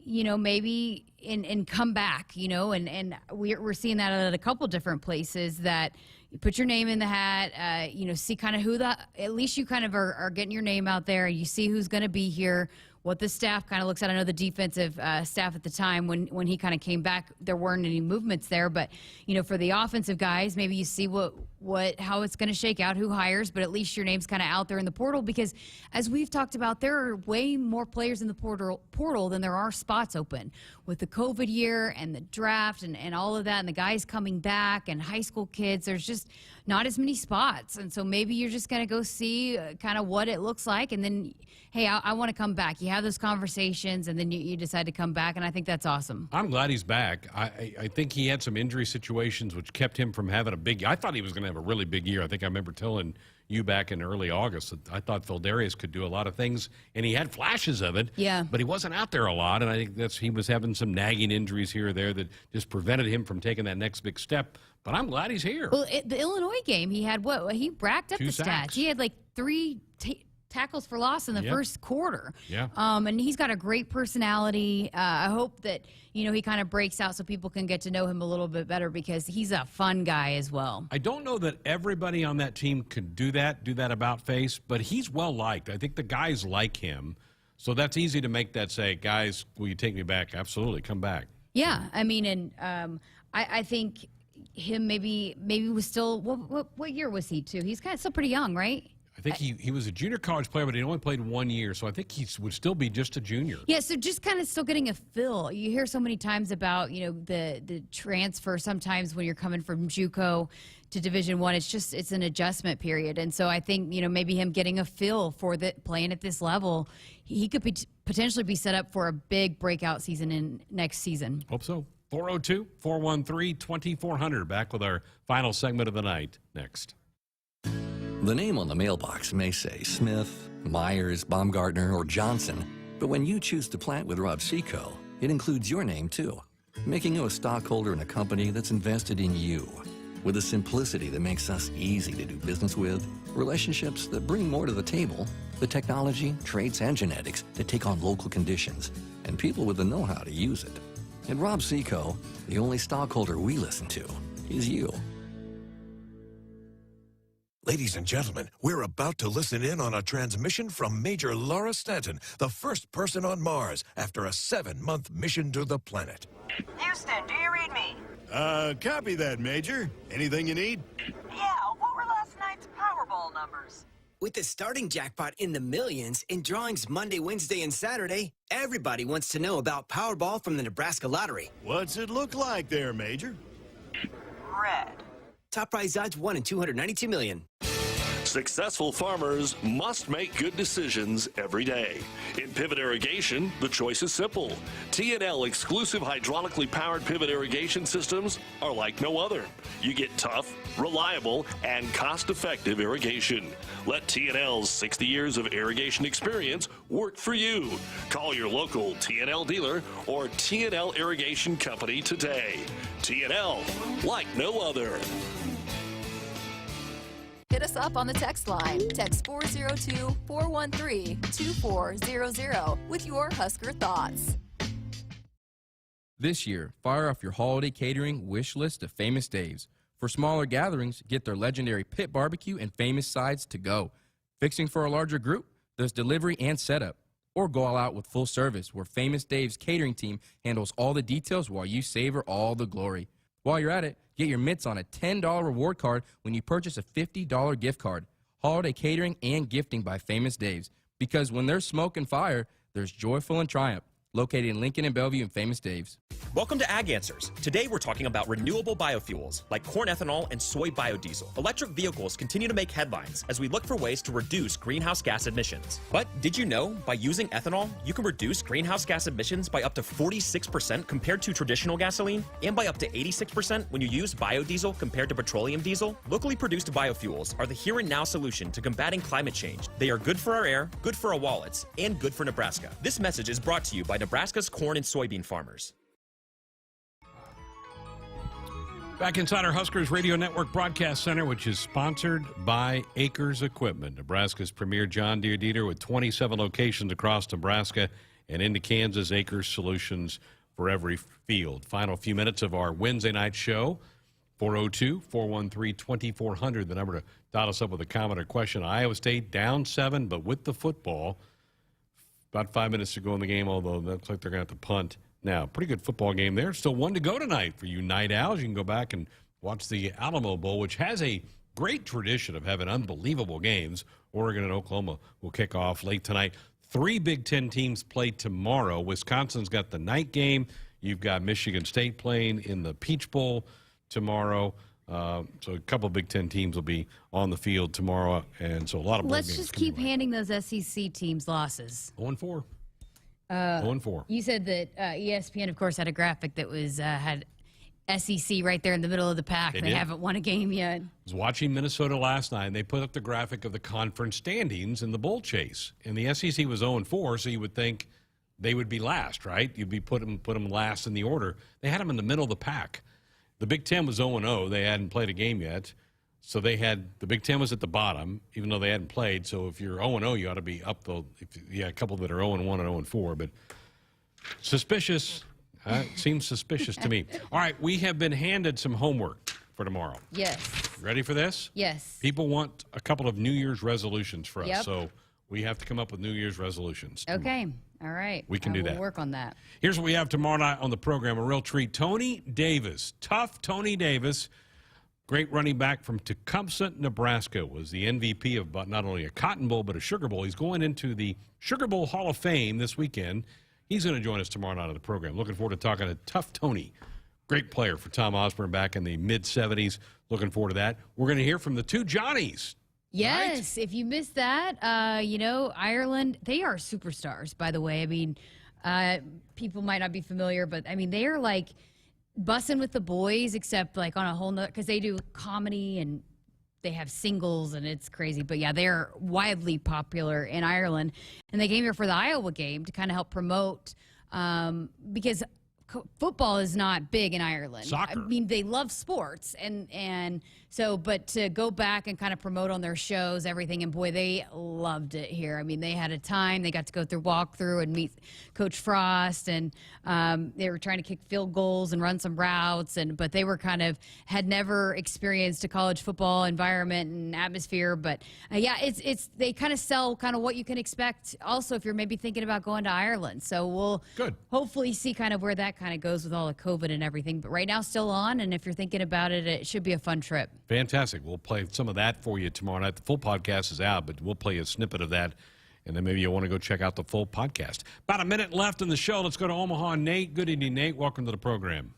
maybe and come back, and we're seeing that at a couple different places that you put your name in the hat, see kind of at least you kind of are getting your name out there. You see who's going to be here, what the staff kind of looks at. I know the defensive staff at the time when he kind of came back, there weren't any movements there, but for the offensive guys, maybe you see how it's going to shake out, who hires, but at least your name's kind of out there in the portal, because as we've talked about, there are way more players in the portal than there are spots open with the COVID year and the draft and all of that, and the guys coming back and high school kids. There's just not as many spots, and so maybe you're just going to go see kind of what it looks like, and then, hey, I want to come back. You have those conversations, and then you decide to come back, and I think that's awesome. I'm glad he's back. I think he had some injury situations which kept him from having a big year. I thought he was going to have a really big year. I think I remember telling you back in early August that I thought Phildarius could do a lot of things, and he had flashes of it. Yeah. But he wasn't out there a lot, and I think he was having some nagging injuries here or there that just prevented him from taking that next big step. But I'm glad he's here. Well, the Illinois game, he had he racked up 2 the sacks. stats. He had like 3 tackles for loss in the first quarter. Yeah. And he's got a great personality. I hope that, he kind of breaks out so people can get to know him a little bit better, because he's a fun guy as well. I don't know that everybody on that team can do that about face, but he's well liked. I think the guys like him. So that's easy to make that say, guys, will you take me back? Absolutely, come back. Yeah. I mean, and I think him maybe was still, what year was he too? He's kind of still pretty young, right? I think he was a junior college player, but he only played 1 year, so I think he would still be just a junior. Yeah, so just kind of still getting a feel. You hear so many times about, the transfer sometimes when you're coming from JUCO to Division I. It's an adjustment period. And so I think, maybe him getting a feel for playing at this level, he could potentially be set up for a big breakout season in next season. Hope so. 402-413-2400. Back with our final segment of the night next. The name on the mailbox may say Smith, Myers, Baumgartner, or Johnson, but when you choose to plant with Rob Seco, it includes your name too, making you a stockholder in a company that's invested in you. With a simplicity that makes us easy to do business with, relationships that bring more to the table, the technology, traits, and genetics that take on local conditions, and people with the know-how to use it. At Rob Seco, the only stockholder we listen to is you. Ladies and gentlemen, we're about to listen in on a transmission from Major Laura Stanton, the first person on Mars after a 7-month mission to the planet. Houston, do you read me? Copy that, Major. Anything you need? Yeah, what were last night's Powerball numbers? With the starting jackpot in the millions and drawings Monday, Wednesday, and Saturday, everybody wants to know about Powerball from the Nebraska Lottery. What's it look like there, Major? Red. Top prize odds 1 in 292 million. Successful farmers must make good decisions every day. In pivot irrigation, the choice is simple. T&L exclusive hydraulically powered pivot irrigation systems are like no other. You get tough, reliable, and cost-effective irrigation. Let T&L's 60 years of irrigation experience work for you. Call your local T&L dealer or T&L Irrigation Company today. T&L, like no other. Hit us up on the text line. Text 402-413-2400 with your Husker thoughts. This year, fire off your holiday catering wish list of Famous Dave's. For smaller gatherings, get their legendary pit barbecue and famous sides to go. Fixing for a larger group? There's delivery and setup. Or go all out with full service, where Famous Dave's catering team handles all the details while you savor all the glory. While you're at it, get your mitts on a $10 reward card when you purchase a $50 gift card. Holiday catering and gifting by Famous Dave's. Because when there's smoke and fire, there's joyful and triumph. Located in Lincoln and Bellevue and Famous Dave's. Welcome to Ag Answers. Today we're talking about renewable biofuels like corn ethanol and soy biodiesel. Electric vehicles continue to make headlines as we look for ways to reduce greenhouse gas emissions. But did you know by using ethanol, you can reduce greenhouse gas emissions by up to 46% compared to traditional gasoline and by up to 86% when you use biodiesel compared to petroleum diesel? Locally produced biofuels are the here and now solution to combating climate change. They are good for our air, good for our wallets, and good for Nebraska. This message is brought to you by Nebraska's corn and soybean farmers. Back inside our Huskers Radio Network Broadcast Center, which is sponsored by Acres Equipment, Nebraska's premier John Deere dealer with 27 locations across Nebraska and into Kansas. Acres solutions for every field. Final few minutes of our Wednesday night show. 402-413-2400, the number to dial us up with a comment or question. Iowa State down 7, but with the football. About 5 minutes to go in the game, although it looks like they're going to have to punt. Now, pretty good football game there. Still one to go tonight for you night owls. You can go back and watch the Alamo Bowl, which has a great tradition of having unbelievable games. Oregon and Oklahoma will kick off late tonight. 3 Big Ten teams play tomorrow. Wisconsin's got the night game. You've got Michigan State playing in the Peach Bowl tomorrow. So a couple of Big Ten teams will be on the field tomorrow, and so a lot of bowl Let's games just keep handing those SEC teams losses. 0-4. 0-4. You said that ESPN, of course, had a graphic that was had SEC right there in the middle of the pack. They haven't won a game yet. I was watching Minnesota last night, and they put up the graphic of the conference standings in the bowl chase. And the SEC was 0-4, so you would think they would be last, right? You'd be put them last in the order. They had them in the middle of the pack. The Big Ten was 0-0. They hadn't played a game yet. So the Big Ten was at the bottom, even though they hadn't played. So if you're 0-0, you ought to be up, though. A couple that are 0-1 and 0-4. But suspicious. Seems suspicious to me. All right, we have been handed some homework for tomorrow. Yes. Ready for this? Yes. People want a couple of New Year's resolutions for us. Yep. So we have to come up with New Year's resolutions. Okay. All right. We can do that. We'll work on that. Here's what we have tomorrow night on the program. A real treat. Tony Davis. Tough Tony Davis. Great running back from Tecumseh, Nebraska. Was the MVP of not only a Cotton Bowl, but a Sugar Bowl. He's going into the Sugar Bowl Hall of Fame this weekend. He's going to join us tomorrow night on the program. Looking forward to talking to Tough Tony. Great player for Tom Osborne back in the mid-'70s. Looking forward to that. We're going to hear from the 2 Johnnies. Yes, if you missed that, Ireland, they are superstars, by the way. I mean, people might not be familiar, but, I mean, they are, like, bussing with the boys, except, like, on a whole nother, because they do comedy and they have singles, and it's crazy. But, yeah, they're widely popular in Ireland. And they came here for the Iowa game to kind of help promote, because football is not big in Ireland. Soccer. I mean, they love sports, and so, but to go back and kind of promote on their shows, everything, and boy, they loved it here. I mean, they had a time. They got to go through walkthrough and meet Coach Frost, and they were trying to kick field goals and run some routes, but they were had never experienced a college football environment and atmosphere. But it's they kind of sell kind of what you can expect. Also, if you're maybe thinking about going to Ireland, so we'll hopefully see kind of where that kind of goes with all the COVID and everything. But right now, still on, and if you're thinking about it, it should be a fun trip. Fantastic. We'll play some of that for you tomorrow night. The full podcast is out, but we'll play a snippet of that, and then maybe you'll want to go check out the full podcast. About a minute left in the show. Let's go to Omaha. Nate. Good evening, Nate. Welcome to the program.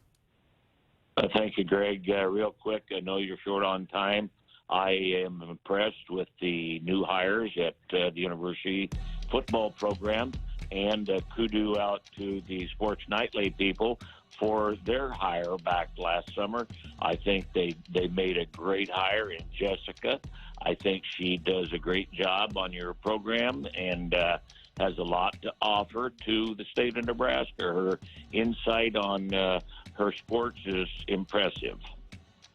Thank you, Greg. Real quick, I know you're short on time. I am impressed with the new hires at the University football program, and kudos out to the Sports Nightly people for their hire back last summer. I think they made a great hire in Jessica. I think she does a great job on your program and has a lot to offer to the state of Nebraska. Her insight on her sports is impressive.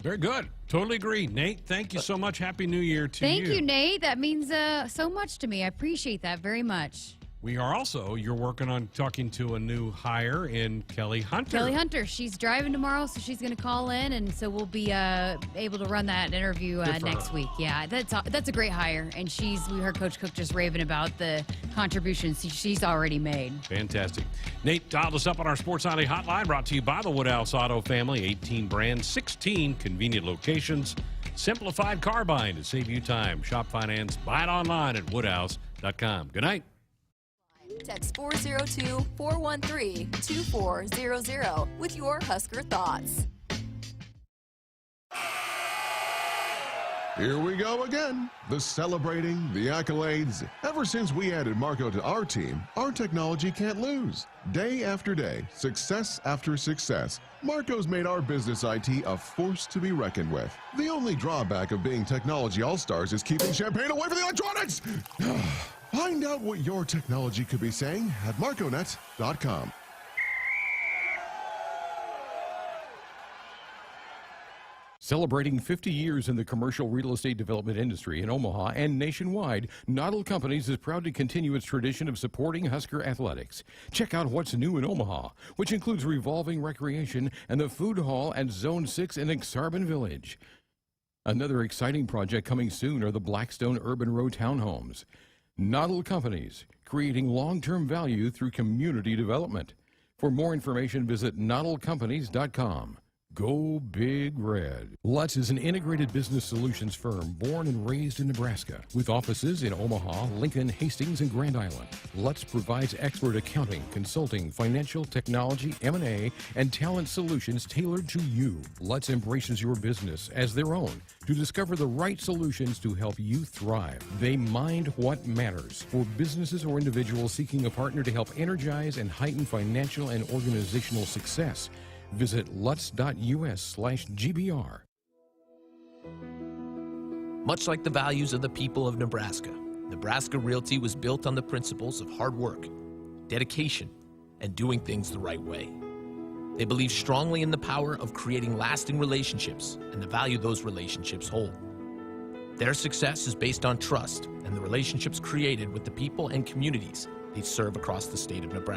Very good. Totally agree. Nate, thank you so much. Happy New Year to you. Thank you, Nate. That means so much to me. I appreciate that very much. We are also, you're working on talking to a new hire in Kelly Hunter. Kelly Hunter, she's driving tomorrow, so she's going to call in, and so we'll be able to run that interview next week. Yeah, that's a great hire, and we heard Coach Cook just raving about the contributions she's already made. Fantastic. Nate dialed us up on our Sports Nightly hotline, brought to you by the Woodhouse Auto family. 18 brands, 16 convenient locations. Simplified car buying to save you time. Shop finance, buy it online at woodhouse.com. Good night. Text 402-413-2400 with your Husker thoughts. Here we go again. The celebrating, the accolades. Ever since we added Marco to our team, our technology can't lose. Day after day, success after success, Marco's made our business IT a force to be reckoned with. The only drawback of being technology all-stars is keeping champagne away from the electronics. Find out what your technology could be saying at marconet.com. Celebrating 50 years in the commercial real estate development industry in Omaha and nationwide, Noddle Companies is proud to continue its tradition of supporting Husker athletics. Check out what's new in Omaha, which includes revolving recreation and the food hall at Zone 6 in Exarban Village. Another exciting project coming soon are the Blackstone Urban Row townhomes. Noddle Companies, creating long-term value through community development. For more information, visit noddlecompanies.com. Go Big Red. Lutz is an integrated business solutions firm born and raised in Nebraska with offices in Omaha, Lincoln, Hastings, and Grand Island. Lutz provides expert accounting, consulting, financial, technology, M&A, and talent solutions tailored to you. Lutz embraces your business as their own to discover the right solutions to help you thrive. They mind what matters for businesses or individuals seeking a partner to help energize and heighten financial and organizational success. Visit lutz.us/GBR. Much like the values of the people of Nebraska, Nebraska Realty was built on the principles of hard work, dedication, and doing things the right way. They believe strongly in the power of creating lasting relationships and the value those relationships hold. Their success is based on trust and the relationships created with the people and communities they serve across the state of Nebraska.